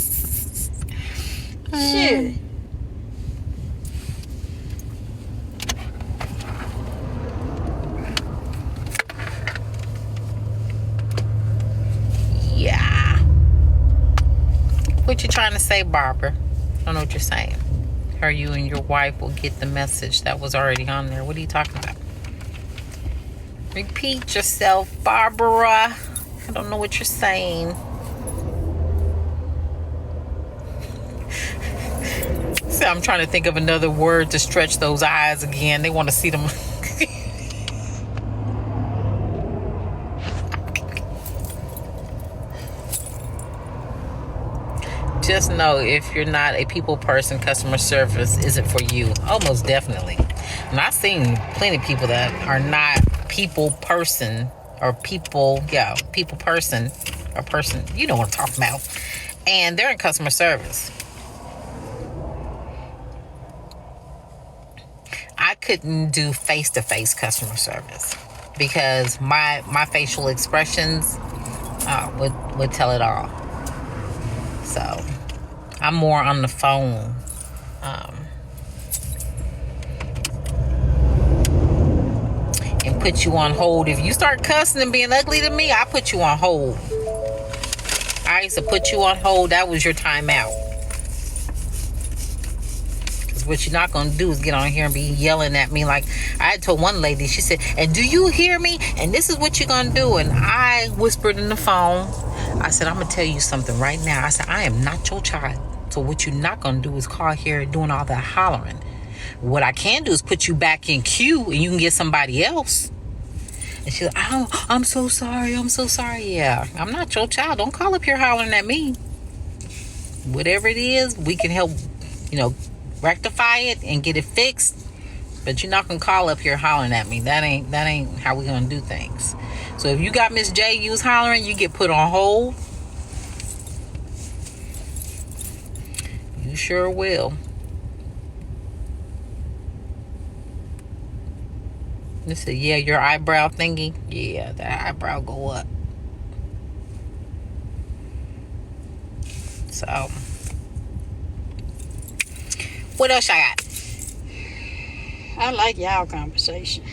shit. Yeah. What you trying to say, Barbara? I don't know what you're saying. Or you and your wife will get the message that was already on there. What are you talking about? Repeat yourself, Barbara. I don't know what you're saying. See, I'm trying to think of another word to stretch those eyes again. They want to see them. Just know if you're not a people person, customer service isn't for you. Almost definitely. And I've seen plenty of people that are not people person or people person or person. You know what I'm talking about. And they're in customer service. I couldn't do face-to-face customer service because my facial expressions would tell it all. So I'm more on the phone. And put you on hold. If you start cussing and being ugly to me, I put you on hold. I used to put you on hold. That was your timeout. Because what you're not going to do is get on here and be yelling at me. Like I had told one lady, she said, and do you hear me? And this is what you're going to do. And I whispered in the phone. I said, I'm going to tell you something right now. I said, I am not your child. So what you're not going to do is call here doing all that hollering. What I can do is put you back in queue and you can get somebody else. And she's like, oh, I'm so sorry. I'm so sorry. Yeah, I'm not your child. Don't call up here hollering at me. Whatever it is, we can help, rectify it and get it fixed. But you're not going to call up here hollering at me. That ain't how we're going to do things. So if you got Miss J, you was hollering, you get put on hold. You sure will. They said, yeah, your eyebrow thingy. Yeah, that eyebrow go up. So, what else I got? I like y'all conversation.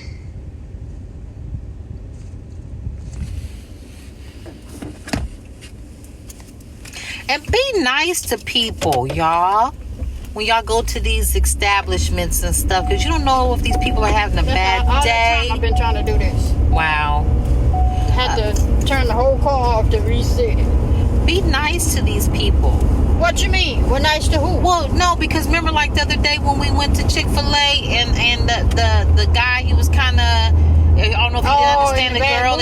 And be nice to people, y'all. When y'all go to these establishments and stuff, because you don't know if these people are having a bad all day. the time I've been trying to do this. Wow. Had to turn the whole car off to reset it. Be nice to these people. What you mean? We're nice to who? Well, no, because remember like the other day when we went to Chick-fil-A and the guy, he was kind of, I don't know if he didn't understand the girl,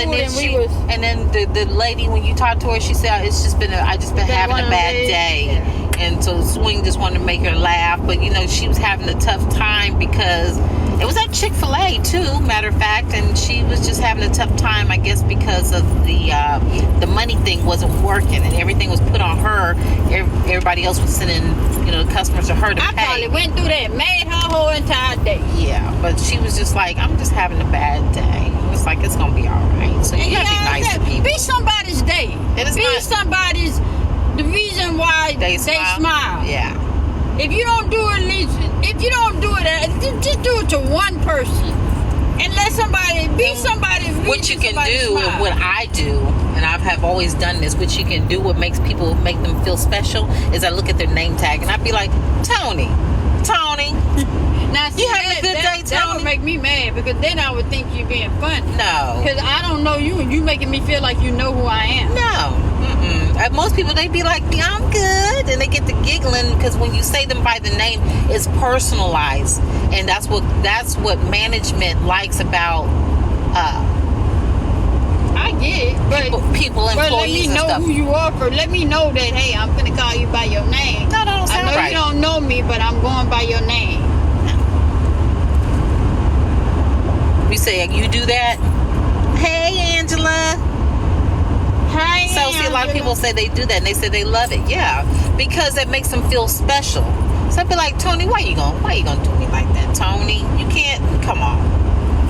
and then the lady, when you talked to her, she said, I just been having a bad day. Yeah. And so Swing just wanted to make her laugh, but she was having a tough time because it was at Chick-fil-A too, matter of fact, and she was just having a tough time, I guess, because of the money thing wasn't working and everything was put on her. Everybody else was sending the customers to her to pay. I probably went through that, made her whole entire day. Yeah, but she was just like, I'm just having a bad day. It's like, it's gonna be all right. So you gotta be nice to people. Be somebody's day. Be somebody's. The reason why they smile. Yeah. If you don't do it, just do it to one person, and let somebody be somebody. What you can do, smile. and what I do, and I have always done this. What you can do, what makes people make them feel special, is I look at their name tag and I be like, Tony. Now, see, you having a good day, Tony? That would make me mad because then I would think you're being funny. No. Because I don't know you and you making me feel like you know who I am. No. Most people, they be like, yeah, I'm good. And they get to giggling because when you say them by the name, it's personalized. And that's what management likes about I get it. But people employees but let me know who you are for. Let me know that, hey, I'm going to call you by your name. No, that don't sound right. I know you don't know me, but I'm going by your name. You say you do that? Hey, Angela. Hi, So see, a lot of people say they do that and they say they love it. Yeah, because it makes them feel special. So I'd be like, Tony, why you gonna do me like that, Tony? You can't, come on.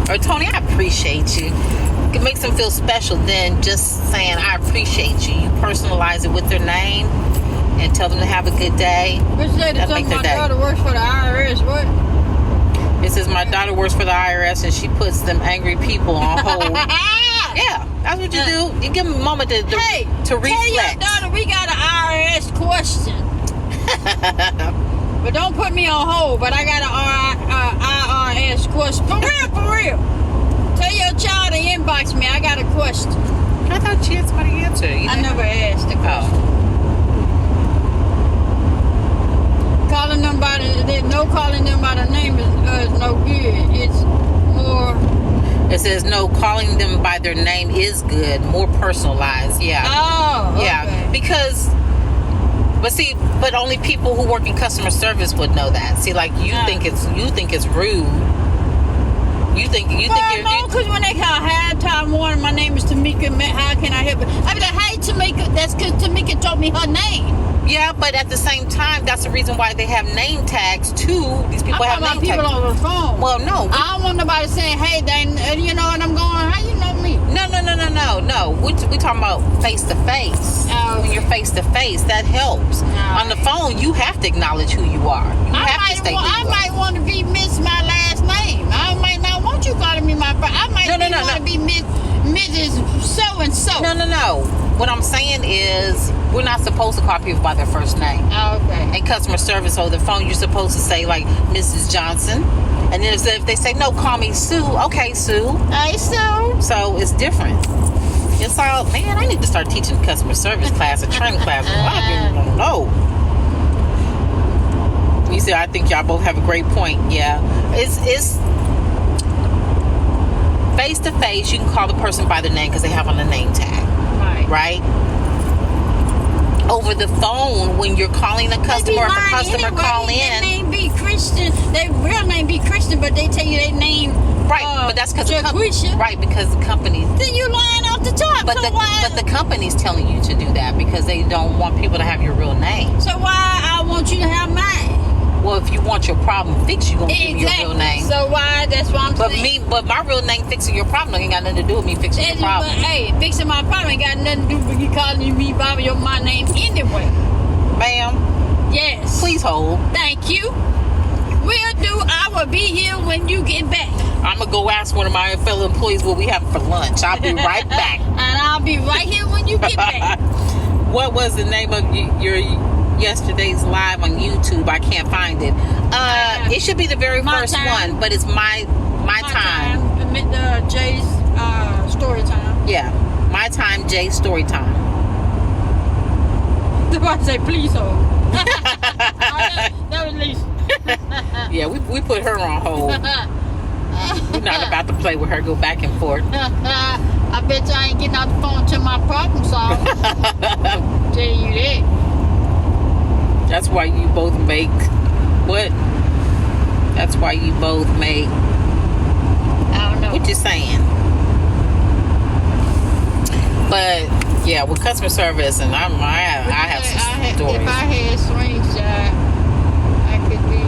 Or Tony, I appreciate you. It makes them feel special than just saying I appreciate you. You personalize it with their name and tell them to have a good day. Which lady told my daughter works for the IRS? What? It says my daughter works for the IRS and she puts them angry people on hold. Yeah, that's what you do. You give them a moment to reflect. Tell your daughter we got an IRS question. But don't put me on hold. But I got an IRS question. For real. Tell your child to inbox me. I got a question. I thought she had somebody answer. You I didn't? never asked the question. Oh. Calling them by calling them by the name is no good. It's more. It says no, calling them by their name is good, more personalized. Yeah. Oh, okay. Yeah, because, but only people who work in customer service would know that. See, like you think it's rude. You think No, because when they call hi, time warning, my name is Tamika. How can I help you? I be like, hey, Tamika. That's because Tamika told me her name. yeah, but at the same time, that's the reason why they have name tags too. These people I'm have talking name about people tags. on the phone. Well, no, I don't want nobody saying, hey, you know, and I'm going, how you know me? no. We talking about face to face. Oh, When you're face to face, that helps. Oh. On the phone, you have to acknowledge who you are. You have to state who I you are. might want to be Miss my last name. I might not want you calling me my first. I might want to be Mrs. So and so. No. What I'm saying is, we're not supposed to call people by their first name. Okay. In customer service over the phone, you're supposed to say like Mrs. Johnson, and then if they say no, call me Sue. Okay, Sue. Hey, Sue. So it's different. It's all, man, I need to start teaching customer service class, a training class. A lot of people don't know. You see, I think y'all both have a great point. Yeah, it's face to face. You can call the person by their name because they have on a name tag, right? Over the phone, when you're calling a customer, or if a customer call in, their name be Christian. Their real name be Christian, but they tell you their name. right? But that's because right, because the company. Then you lying off the top. But the company's telling you to do that because they don't want people to have your real name. So why I want you to have mine? Well, if you want your problem fixed, you're gonna give me your real name. So why? That's why I'm saying. But my real name fixing your problem ain't got nothing to do with me fixing your problem. But hey, fixing my problem ain't got nothing to do with you calling me by my name anyway. Ma'am, Yes. please hold. Thank you. I will be here when you get back. I'm gonna go ask one of my fellow employees what we have for lunch. I'll be right back. And I'll be right here when you get back. What was the name of your yesterday's live on YouTube? I can't find it. It should be the very first one, but it's my time. Jay's story time. Yeah, my time, Jay's story time. I say please hold. That was Lisa. Yeah, we put her on hold. We're not about to play with her. Go back and forth. I bet you I ain't getting out the phone till my problem solved. Tell you that. That's why you both make what? That's why you both make. I don't know. What you saying? But yeah, with customer service, and I have some stories. If I had slingshot, I could be.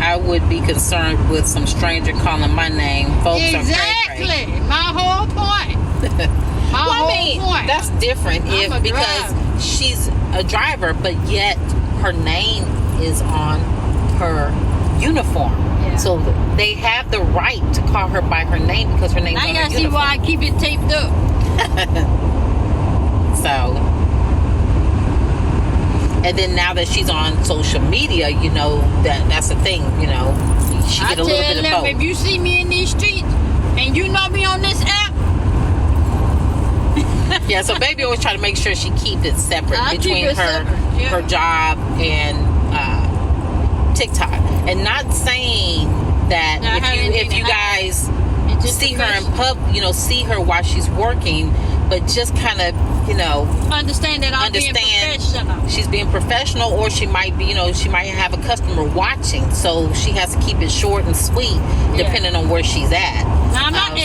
I would be concerned with some stranger calling my name. Folks Exactly. are cray-cray. My whole point. Well, I mean, that's different because driver. she's a driver, but yet her name is on her uniform. Yeah. So they have the right to call her by her name because her name's on her I uniform. gotta see why I keep it taped up. So, and then now that she's on social media, you know that's the thing. You know, she get a little bit of them, both. if you see me in these streets and you know me on this app, Yeah, so baby always try to make sure she keep it separate between her job and TikTok. And not saying that if you guys see her in see her while she's working, but just kind of, understand that I'm being professional. She's being professional, or she might be, she might have a customer watching, so she has to keep it short and sweet, depending on where she's at. Now, I'm not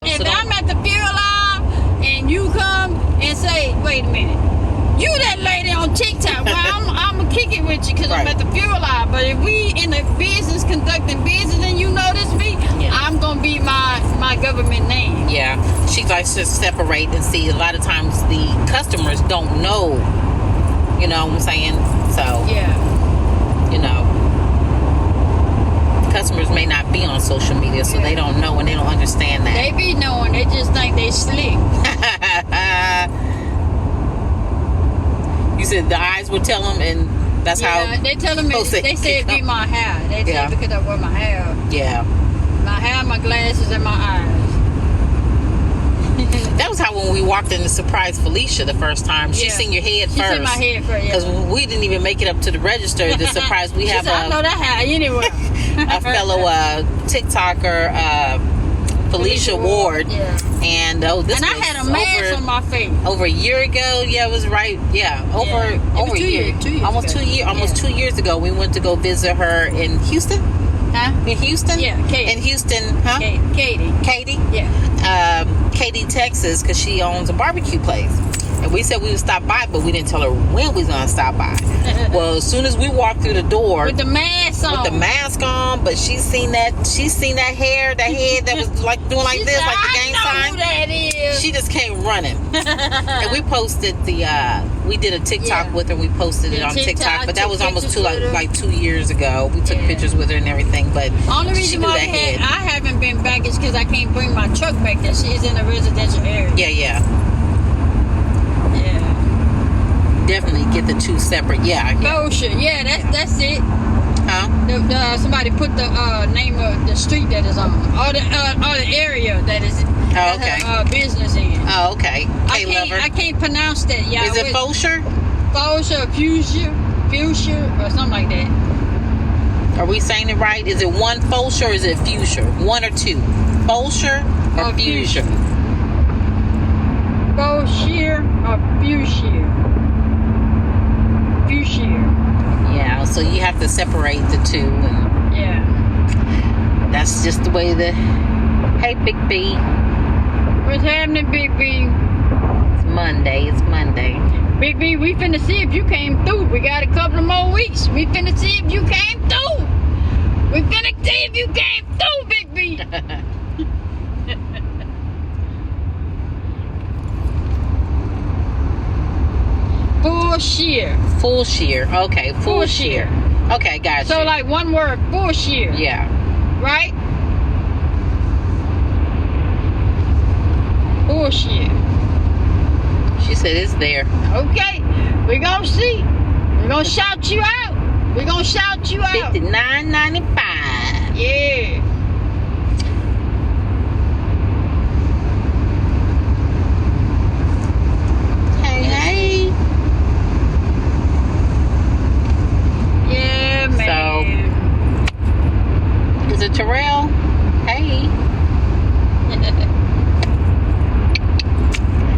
if I'm at the fuel aisle and you come and say, wait a minute, you that lady on TikTok, well, I'm going to kick it with you because I'm at the fuel aisle. But if we in the business, conducting business, and you notice me, I'm going to be my government name. Yeah. She likes to separate and see. A lot of times the customers don't know, you know what I'm saying? So, customers may not be on social media, so they don't know and they don't understand that. They be knowing. They just think they slick. You said the eyes would tell them, and That's Yeah, how. they telling me, Supposed to they say it be come. my hair. They say Yeah. because I wear my hair. Yeah. My hair, my glasses, and my eyes. That was how when we walked in to surprise Felicia the first time. She Yeah. seen your head She first. seen my head first, yeah. Because we didn't even make it up to the register to surprise. We She have said, I know that hair anywhere. a fellow TikToker, Felicia Ward. Yeah. And this And I was had a mask on my face. over a year ago. Yeah, it was right. Yeah, over It was over a 2 year. years, 2 years almost ago. 2 years. Almost Yeah. 2 years ago, we went to go visit her in Houston. Huh? In Houston. Yeah, Katie. In Houston, huh? Katie. Katie. Yeah. Katie, Texas, because she owns a barbecue place. And we said we would stop by, but we didn't tell her when we was gonna stop by. Well, as soon as we walked through the door With the mask on. with the mask on, but she's seen that hair, that head that was like doing like She this, said, like the I gang know sign. who that is. She just came running. And we posted we did a TikTok Yeah. with her. We posted it Yeah, on TikTok, TikTok, but that took was almost pictures with her. 2 years ago. We took Yeah. pictures with her and everything, but Only she reason knew why that head. I haven't been back is because I can't bring my truck back there. She's in a residential area. Yeah, Yeah. definitely get the two separate. Yeah. Kosher. Yeah, that's it. Huh? Somebody put the name of the street that is on, or the area that is that okay. her, business in. Oh, okay. I Hey, lover. can't pronounce that. Yeah. Is it Fosher? Fosher, Fuchsia, or something like that. Are we saying it right? Is it one Fosher or is it Fuchsia? One or two? Fosher or Fuchsia? Fosher or Fuchsia. Yeah, so you have to separate the two. And Yeah. that's just the way Hey, Big B. What's happening, Big B? It's Monday. Big B, we finna see if you came through. We got a couple of more weeks. We finna see if you came through. We finna see if you came through, Big B. Full shear. Full shear. Okay, full Full shear. shear. Okay, gotcha. So like one word, full shear. Yeah. Right? Full shear. She said it's there. Okay. We gonna see. We gonna shout you out. We gonna shout you out. $59.95. Yeah. Hey. Yeah, man. Is it Terrell? Hey.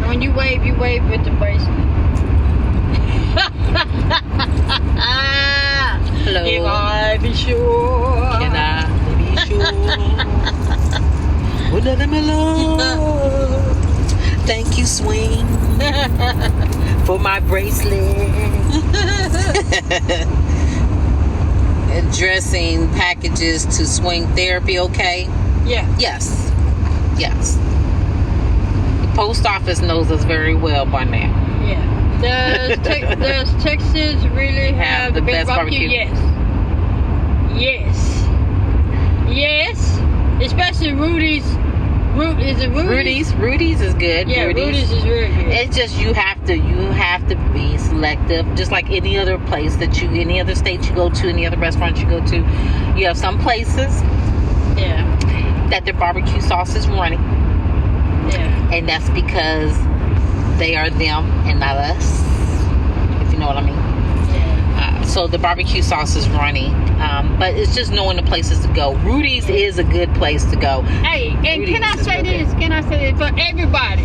When you wave with the bracelet. Hello. If I be sure. Can I be sure? Well, let him alone. Thank you, Swing, for my bracelet. Addressing packages to Swing Therapy, okay? Yeah. Yes. Yes. The post office knows us very well by now. Yeah. Does Texas really have the best barbecue? Yes. Yes. Especially Rudy's. Is it Rudy's? Rudy's is good. Yeah, Rudy's is really good. It's just you have to be selective, just like any other place any other state you go to, any other restaurant you go to. You have some places Yeah. that their barbecue sauce is running, Yeah. and that's because they are them and not us, if you know what I mean. Yeah. So the barbecue sauce is running, but it's just knowing the places to go. Rudy's is a good place to go. Hey, and Rudy's can I is say real this? good. Can I say this for everybody?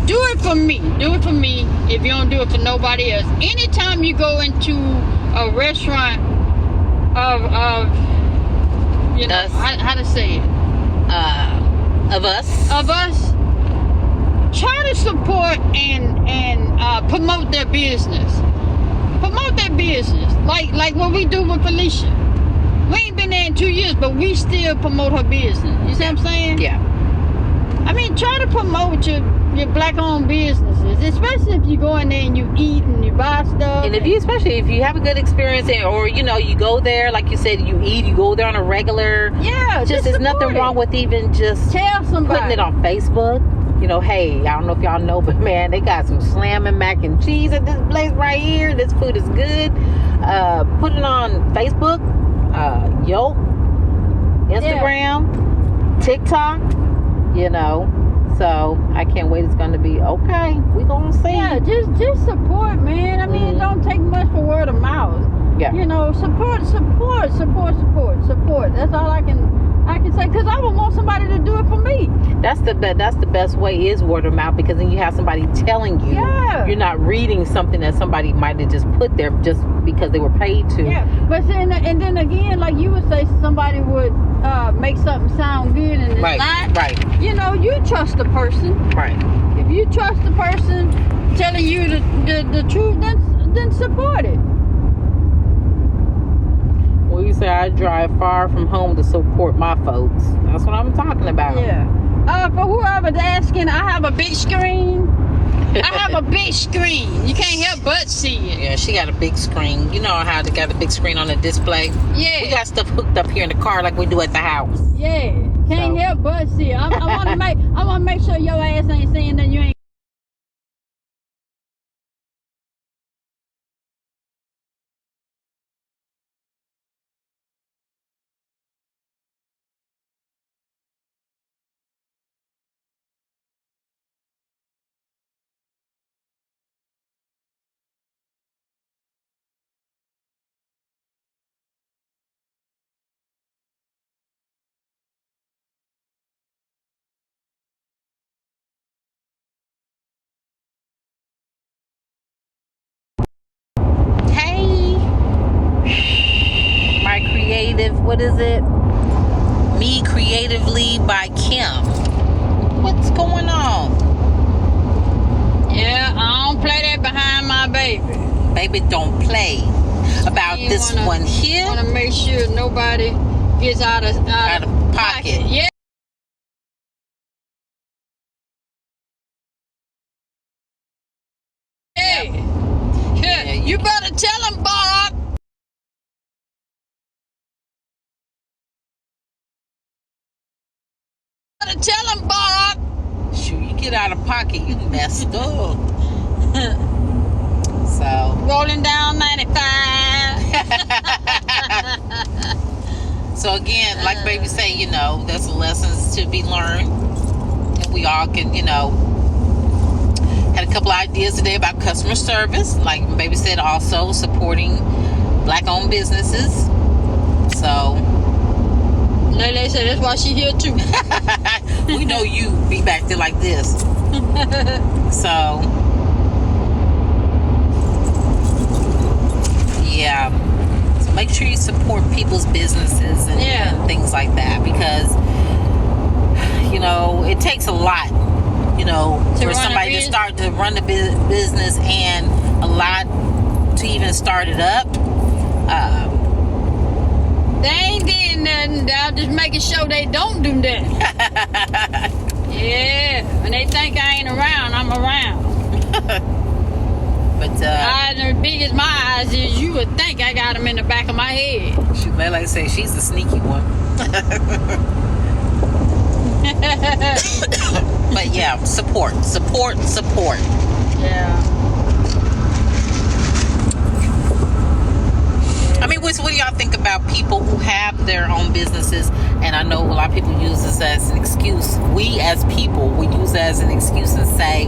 Do it for me. Do it for me. If you don't do it for nobody else. Anytime you go into a restaurant of you know Us. how to say it Of us, of us, try to support and promote their business. Promote their business, like what we do with Felicia. We ain't been there in 2 years, but we still promote her business. You see what I'm saying? yeah. I mean, try to promote your black-owned businesses, especially if you go in there and you eat and you buy stuff. And especially if you have a good experience, or you go there, like you said, you eat, you go there on a regular. Yeah, Just there's nothing support it. wrong with even just Tell somebody. putting it on Facebook. Hey, I don't know if y'all know, but man, they got some slamming mac and cheese at this place right here. This food is good. Put it on Facebook, Yelp, Instagram, TikTok, you know. So I can't wait. It's gonna be okay. We gonna see. Yeah, just support, man. I mean, it don't take much for word of mouth. Yeah. You know, support. That's all I can say, because I would want somebody to do it for me. That's the best way is word of mouth, because then you have somebody telling you. Yeah. You're not reading something that somebody might have just put there just because they were paid to. Yeah, but then again, like you would say, somebody would make something sound good and it's Right. not. Right. You know, you trust the person. Right. If you trust the person telling you the truth, then support it. Well, you say I drive far from home to support my folks. That's what I'm talking about. Yeah. For whoever's asking, I have a big screen. I have a big screen. You can't help but see it. Yeah, she got a big screen. You know how they got a big screen on the display? Yeah. We got stuff hooked up here in the car like we do at the house. Yeah. Can't So. help but see it. I want to make sure your ass ain't saying that you ain't. Hey, my creative, what is it? Me Creatively by Kim. What's going on? Yeah, I don't play that behind my baby. Baby, don't play about You this wanna- one here. Want to make sure nobody gets out of Pocket. Yeah. Hey. Yeah, You better tell him, Bob. Better tell him, Bob. Shoot, you get out of pocket, you messed up. So, Rolling down 95. so again, like baby say, you know, there's lessons to be learned, and we all can, you know, had a couple ideas today about customer service, like baby said, also supporting black-owned businesses. So, Lele said that's why she here too. we know you be back there like this. So, yeah. So make sure you support people's businesses and, Yeah. and things like that, because, you know, it takes a lot, you know, To for run a somebody to business. start to run the business, and a lot to even start it up. They ain't did nothing. They're just making sure they don't do that. Yeah. When they think I ain't around, I'm around. But Eyes as big as my eyes is, you would think I got them in the back of my head. like I say, she's the sneaky one. But yeah, support. Yeah. I mean, what do y'all think about people who have their own businesses? And I know a lot of people use this as an excuse. We as people, we use it as an excuse and say,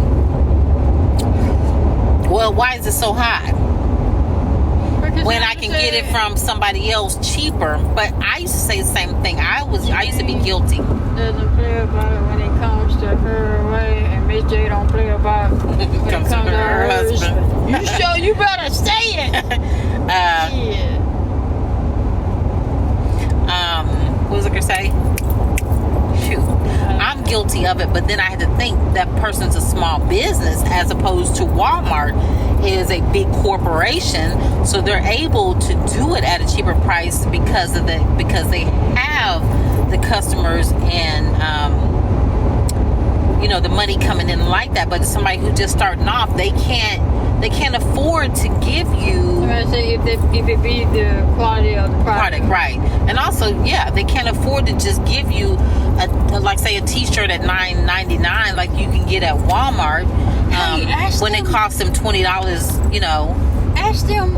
well, why is it so high? When I can get it from somebody else cheaper. But I used to say the same thing. I used to be guilty. Doesn't play about it when it comes to her way, and Miss J don't play about it when it comes to her husband. You better say it. Yeah. What was I gonna say? Shoot, I'm guilty of it, but then I had to think that person's a small business as opposed to Walmart is a big corporation, so they're able to do it at a cheaper price because they have the customers and you know, the money coming in like that. But somebody who just starting off, they can't afford to give you I'm gonna say if it be the quality of the product. right. And also, yeah, they can't afford to just give you a like say a t-shirt at $9.99 like you can get at Walmart Hey, ask when it them. costs them $20, you know. Ask them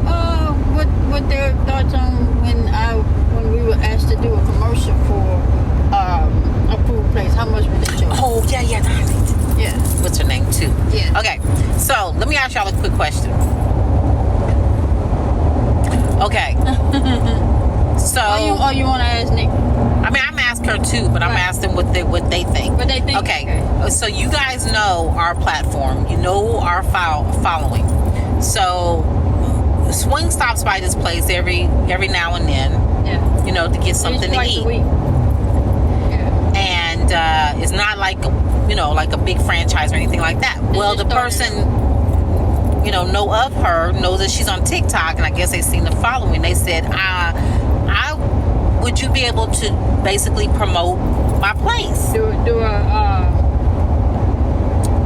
what their thoughts on when we were asked to do a commercial for a food place? How much would they charge? Oh, yeah. Yeah. What's her name, too? Yeah. Okay, so let me ask y'all a quick question. Okay. So, Or you want to ask Nick? I mean, I'm asking her too, but I'm Right. asking what they think. What they think? Okay. So you guys know our platform. You know our following. So Swing stops by this place every now and then, Yeah. you know, to get something to Twice eat. a week. Yeah. And it's not like, you know, like a big franchise or anything like that. Well, the just started person, you know of her, knows that she's on TikTok, and I guess they seen the following. They said, would you be able to basically promote my place? Do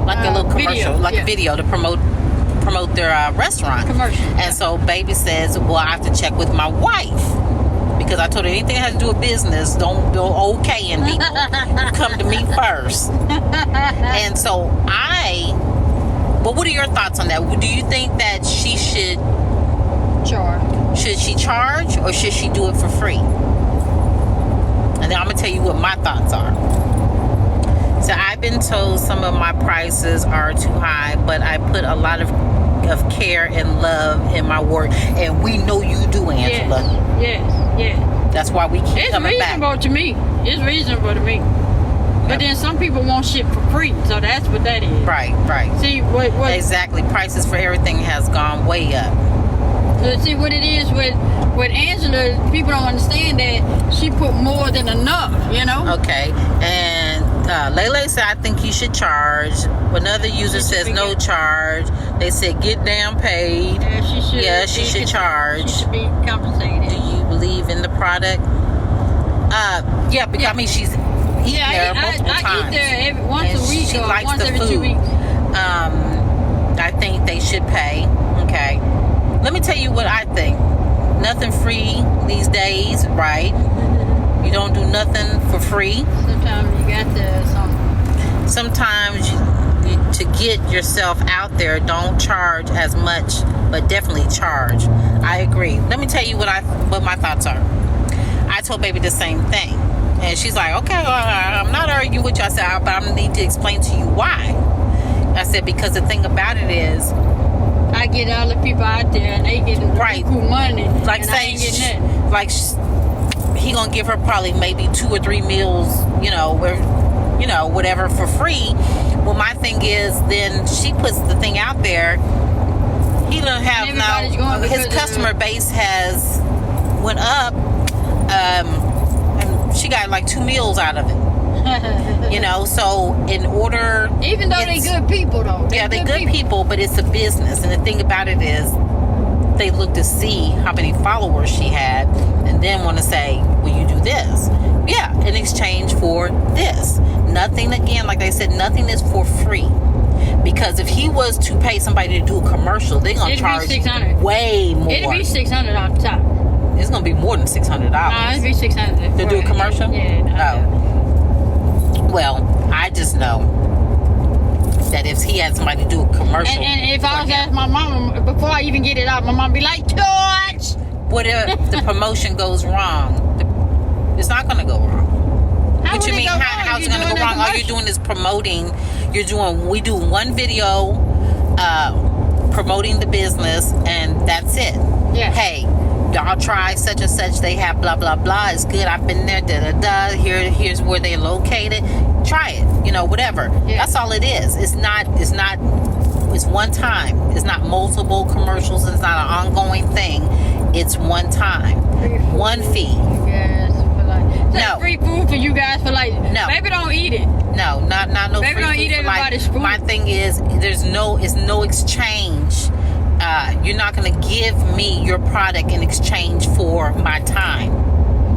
Like a little commercial, video, like yeah. a video to promote their restaurant. Commercial. And so baby says, well, I have to check with my wife. Because I told her anything that has to do with business, don't go okaying people. You come to me first. And so but what are your thoughts on that? Do you think that she should she charge, or should she do it for free? And then I'm gonna tell you what my thoughts are. So I've been told some of my prices are too high, but I put a lot of care and love in my work, and we know you do, Angela. Yes. That's why we keep It's coming reasonable back. to me. It's reasonable to me. But then some people want shit for free, so that's what that is. Right. See what Exactly. Prices for everything has gone way up. See what it is with Angela. People don't understand that she put more than enough. You know. Okay. And Lele said, I think you should charge. Another user says no charge. They said get damn paid. Yeah, she should. Yeah, she should charge. She should be compensated. Do you believe in the product? Yeah, because I mean she's eaten there multiple times. I eat there once And a week she or likes once the every 2 food. weeks. I think they should pay. Okay. Let me tell you what I think. Nothing free these days, right? You don't do nothing for free. Sometimes you got to Sometimes to get yourself out there, don't charge as much, but definitely charge. I agree. Let me tell you what my thoughts are. I told baby the same thing, and she's like, okay, I'm not arguing with you. I said, but I need to explain to you why. I said, because the thing about it is, I get all the people out there and they getting Right. cool money. like and I say, ain't getting that. like he gonna give her probably maybe 2 or 3 meals, whatever for free. Well, my thing is, then she puts the thing out there. He don't have Everybody's now. going His because customer base has went up, and she got like 2 meals out of it. So in order, Even though they good people though. yeah, they're good people, but it's a business, and the thing about it is, they look to see how many followers she had, and then want to say, will you do this? Yeah, in exchange for this. Nothing, again, like they said, nothing is for free. Because if he was to pay somebody to do a commercial, they're going to It'd be charge $600. way more. It'd be $600 off the top. It's going to be more than $600. Nah, it'd be $600 To do a commercial? Yeah. Well, I just know that if he had somebody do a commercial, And if I for was him, asking my mama before I even get it out, my mom be like, George. what if the promotion goes wrong? It's not going to go wrong. How What would you it mean? go wrong? How's it You're going to go doing a wrong? All you're commercial. doing is promoting. We do one video promoting the business, and that's it. Yeah. Hey, y'all try such and such. They have blah blah blah. It's good. I've been there. Da da da. Here's where they're located. Try it. Whatever. Yeah. That's all it is. It's not. It's one time. It's not multiple commercials. It's not an ongoing thing. It's one time. One fee. You guys for like, No. free food for you guys for like. No. Baby, don't eat it. No, not no Baby, free don't food eat for life. everybody's food. My thing is, it's no exchange. You're not going to give me your product in exchange for my time.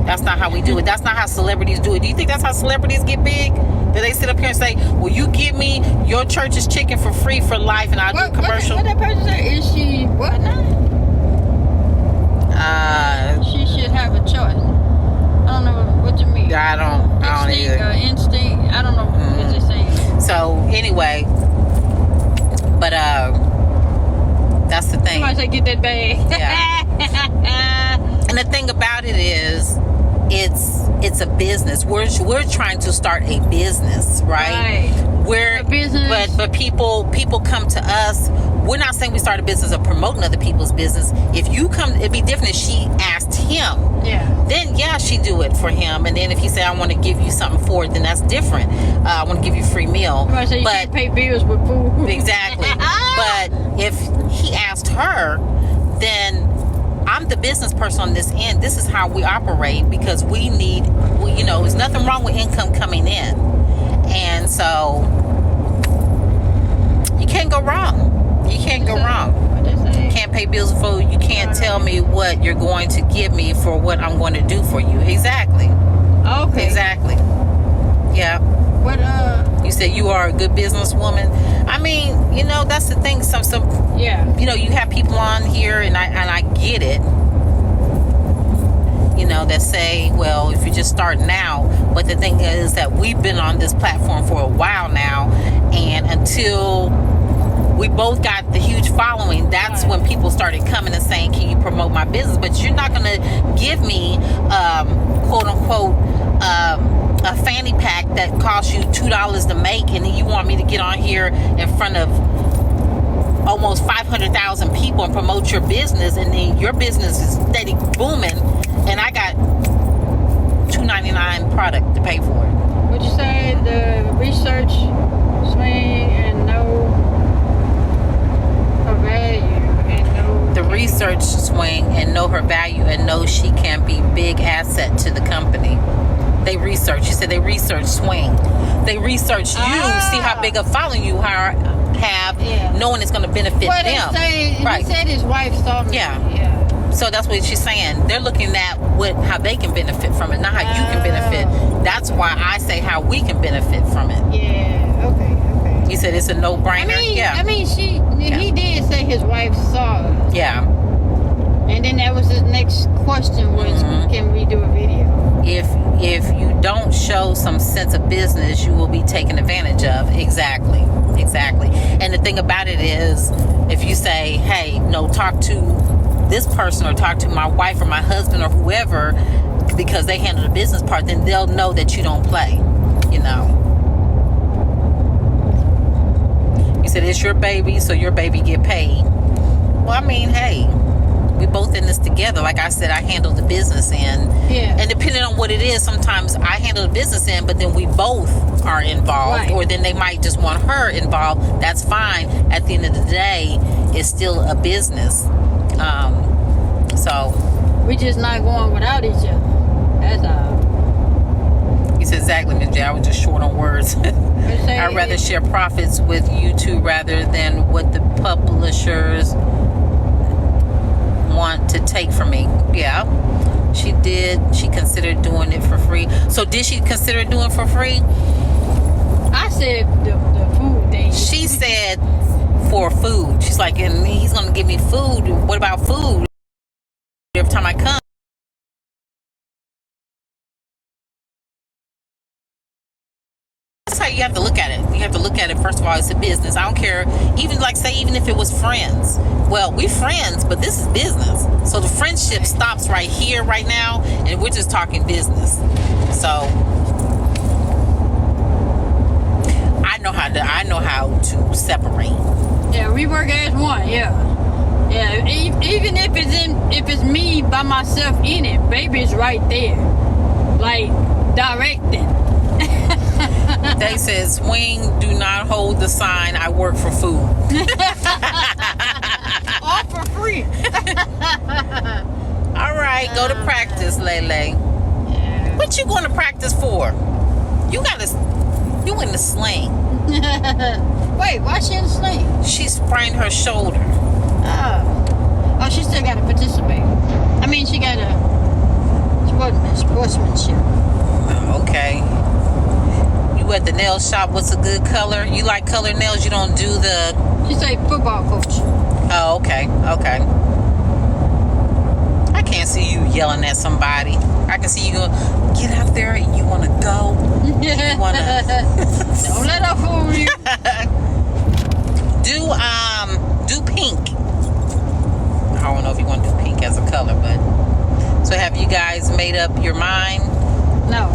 That's not how we do it. That's not how celebrities do it. Do you think that's how celebrities get big? Do they sit up here and say, well, you give me your church's chicken for free for life, and I'll do a commercial? What that person said? Is she what now? She should have a choice. I don't know what you mean. I don't either. Instinct. I don't know what you're saying. So anyway, but That's the thing. Somebody say get that bag. And the thing about it is, it's a business. We're trying to start a business, right? We're A business. but people come to us. We're not saying we start a business of promoting other people's business. If you come, it'd be different if she asked him. Yeah. Then yeah, she do it for him. And then if he say, I want to give you something for it, then that's different. I want to give you a free meal. Somebody say you can't pay bills with food. Exactly. But if he asked her, then I'm the business person on this end. This is how we operate, because we need, there's nothing wrong with income coming in. And so you can't go wrong. You can't go wrong. What they say? Can't pay bills with food. You can't tell me what you're going to give me for what I'm going to do for you. Exactly. Okay. Exactly. Yeah. What You said you are a good businesswoman. I mean, that's the thing. Some yeah. you have people on here, and I get it. That say, well, if you're just starting out, but the thing is that we've been on this platform for a while now, and until we both got the huge following, that's when people started coming and saying, can you promote my business? But you're not going to give me, quote unquote, a fanny pack that costs you $2 to make, and then you want me to get on here in front of almost 500,000 people and promote your business, and then your business is steady booming, and I got $2.99 product to pay for it. Would you say the research swing and know her value and know The research swing and know her value and know she can be big asset to the company. They research. You said they research swing. They research you, see how big a following you have, knowing it's going to benefit Well, them. He said his wife saw me. Yeah. So that's what she's saying. They're looking at how they can benefit from it, not how you can benefit. That's why I say how we can benefit from it. Yeah. Okay. You said it's a no-brainer. He did say his wife saw us. Yeah. And then that was his next question was, can we do a video? If you don't show some sense of business, you will be taken advantage of. Exactly. And the thing about it is, if you say, hey, no, talk to this person or talk to my wife or my husband or whoever, because they handle the business part, then they'll know that you don't play. You said it's your baby, so your baby get paid. Well, I mean, hey, we both in this together. Like I said, I handle the business end. Yeah. And depending on what it is, sometimes I handle the business end, but then we both are involved. Right. Or then they might just want her involved. That's fine. At the end of the day, it's still a business. So We just not going without each other. That's all. he said, exactly, Ms. J. I was just short on words. I'd rather share profits with YouTube rather than what the publishers want to take from me. Yeah, she did. She considered doing it for free. So did she consider doing it for free? I said the food thing. She said for food. She's like, and he's going to give me food. What about food? Every time I come. That's how you have to look at it. You have to look at it, first of all, it's a business. I don't care, even if it was friends. Well, we friends, but this is business. So the friendship stops right here, right now, and we're just talking business. So I know how to separate. Yeah, we work as one. Yeah. Even if it's me by myself in it, baby's right there, like directing. They said, swing, do not hold the sign, I work for food. All for free. All right, go to practice, Lele. Yeah. What you going to practice for? You in the sling. Wait, why she in the sling? She sprained her shoulder. Oh, she still got to participate. I mean, she got a sportsmanship. Okay. You at the nail shop, what's a good color? You like color nails, you don't do the... She's a football coach. Oh, okay. I can't see you yelling at somebody. I can see you go, get out there and you want to go. You want to... Don't let her fool you. Do pink. color, but so have you guys made up your mind? No,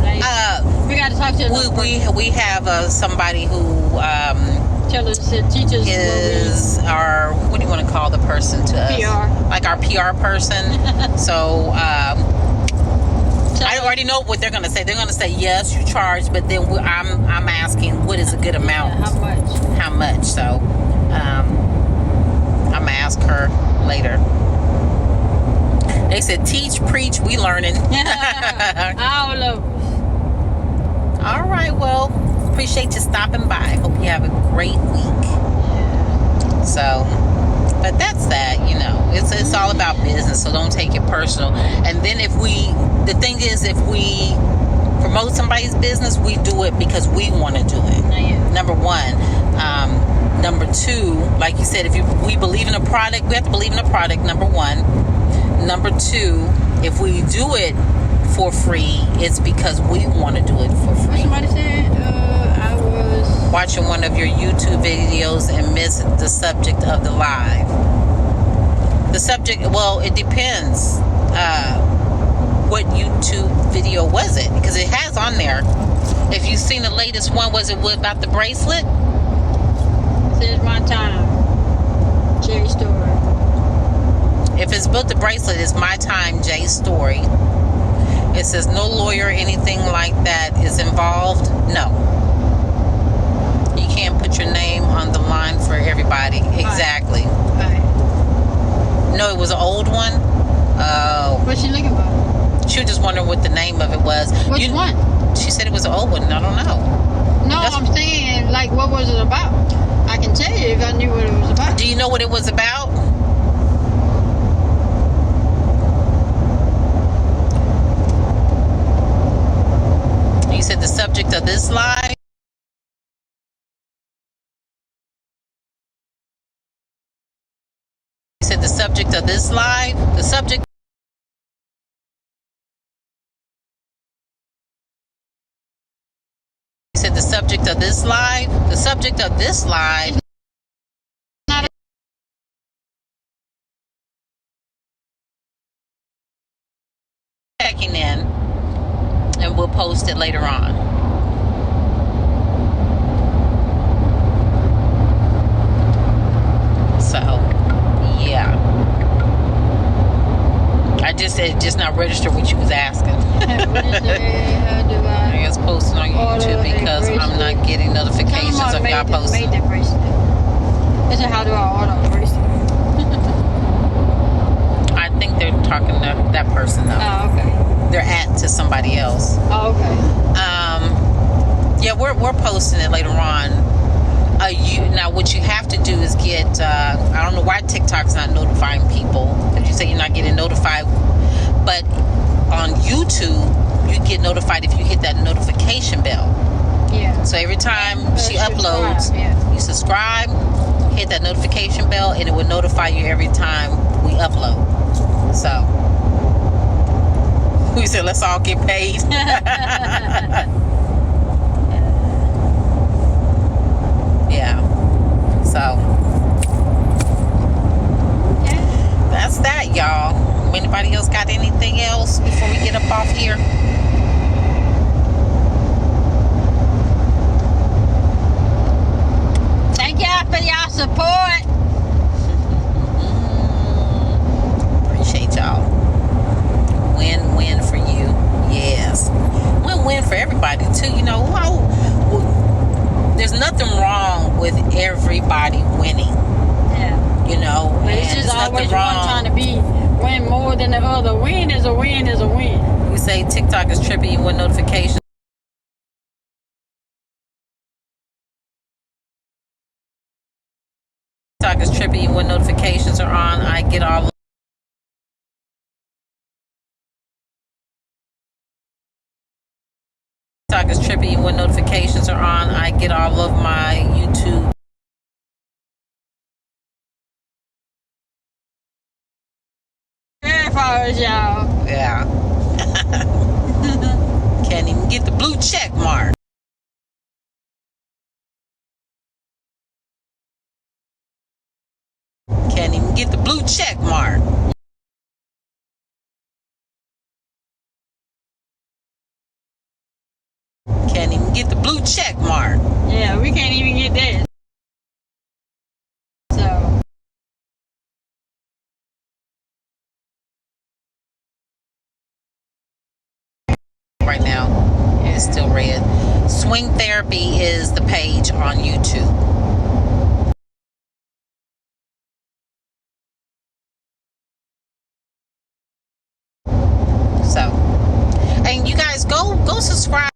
we got to talk to them. We have somebody who Tell us, teach us is our, what do you want to call the person to us? PR. Like our PR person. So I already know what they're going to say. They're going to say, yes, you charge, but then I'm asking, what is a good amount? Yeah, how much? How much? So I'm going to ask her later. They said, teach, preach, we learning. All of us. All right, well, appreciate you stopping by. Hope you have a great week. So, but that's that, you know. It's all about business, so don't take it personal. And then the thing is, if we promote somebody's business, we do it because we want to do it. Yeah. Number one. Number two, like you said, we believe in a product, we have to believe in a product, number one. Number two, if we do it for free, it's because we want to do it for What free. somebody said, I was... Watching one of your YouTube videos and miss the subject of the live. The subject, well, it depends. What YouTube video was it? Because it has on there. If you've seen the latest one, was it about the bracelet? It says my time. Jerry Story. If it's about the bracelet, it's my time, Jay's story. It says no lawyer or anything like that is involved. No. You can't put your name on the line for everybody. Exactly. Right. No, it was an old one. Oh. What's she looking for? She was just wondering what the name of it was. Which one? She said it was an old one. I don't know. No, I'm saying, like, what was it about? I can tell you if I knew what it was about. Do you know what it was about? You said the subject of this live. You said the subject of this live. The subject. You said the subject of this live. The subject of this live. Checking in, and we'll post it later on. So, yeah. I just said just not register what you was asking. What is it? How do I I... guess posting on Order YouTube a because I'm bracelet. not getting notifications Tell of them y'all made posting. that bracelet. They said, how do I order a bracelet? I think they're talking to that person though. Oh, okay. They're at to somebody else. Oh, okay. Yeah, we're posting it later on. Now what you have to do is get. I don't know why TikTok's not notifying people because you say you're not getting notified, but on YouTube you get notified if you hit that notification bell. Yeah. So every time she Subscribe, uploads, yeah. you subscribe, hit that notification bell, and it will notify you every time we upload. So we said let's all get paid. Yeah. So Yeah. that's that, y'all. Anybody else got anything else before we get up off here? Thank y'all for y'all support. Appreciate y'all. Win-win for you. Yes. Win-win for everybody too. You know, there's nothing wrong with everybody winning. Yeah. You know, But it's and just there's always nothing one trying to wrong. win more than the other. Win is a win is a win. We say TikTok is tripping you with notifications. TikTok is tripping you when notifications are on. I get all. TikTok is tripping you when notifications are on. I get all of my YouTube. Very far as y'all. Yeah. Can't even get the blue check mark. Can't even get the blue check mark. get the blue check mark. Yeah, we can't even get that. So, Right now, it's still red. Swing Therapy is the page on YouTube. So, and you guys go subscribe.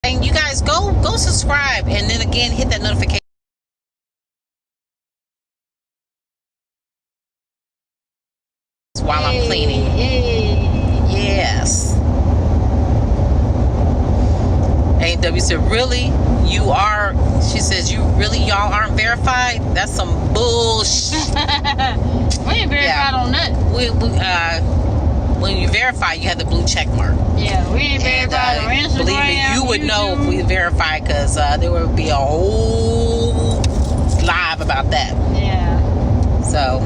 And you guys go subscribe, and then again hit that notification while I'm cleaning. Yes. AW said, really? You are, she says, you really, y'all aren't verified? That's some bullshit. we ain't verified on nothing. When you verify, you have the blue check mark. Yeah, we ain't verified on Instagram. Believe me, you would know if YouTube. we verified, because there would be a whole live about that. Yeah. So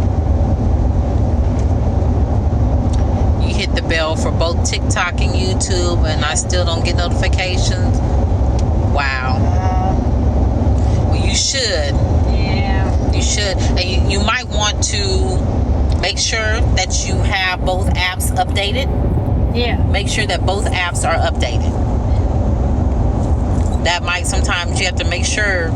you hit the bell for both TikTok and YouTube, and I still don't get notifications. Wow. Well, you should. Yeah. You should. And you might want to make sure that you have both apps updated. Yeah. Make sure that both apps are updated. That might, sometimes you have to make sure,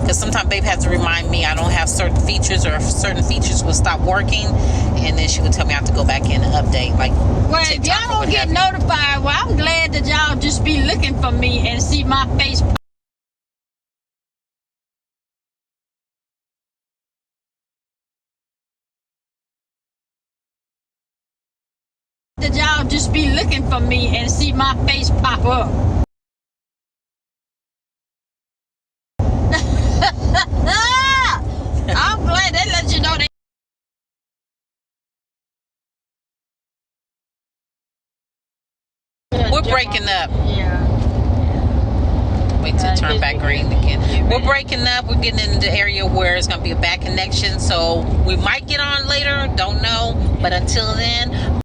because sometimes Babe has to remind me I don't have certain features, or if certain features will stop working, and then she would tell me I have to go back in and update. Like, Well, if TikTok y'all or don't get whatever. notified, well, I'm glad that y'all just be looking for me and see my face. That y'all just be looking for me and see my face pop up. I'm glad they let you know they. We're breaking up. Yeah. Wait till it turn back green again. We're breaking up. We're getting into the area where it's going to be a bad connection. So we might get on later. Don't know. But until then,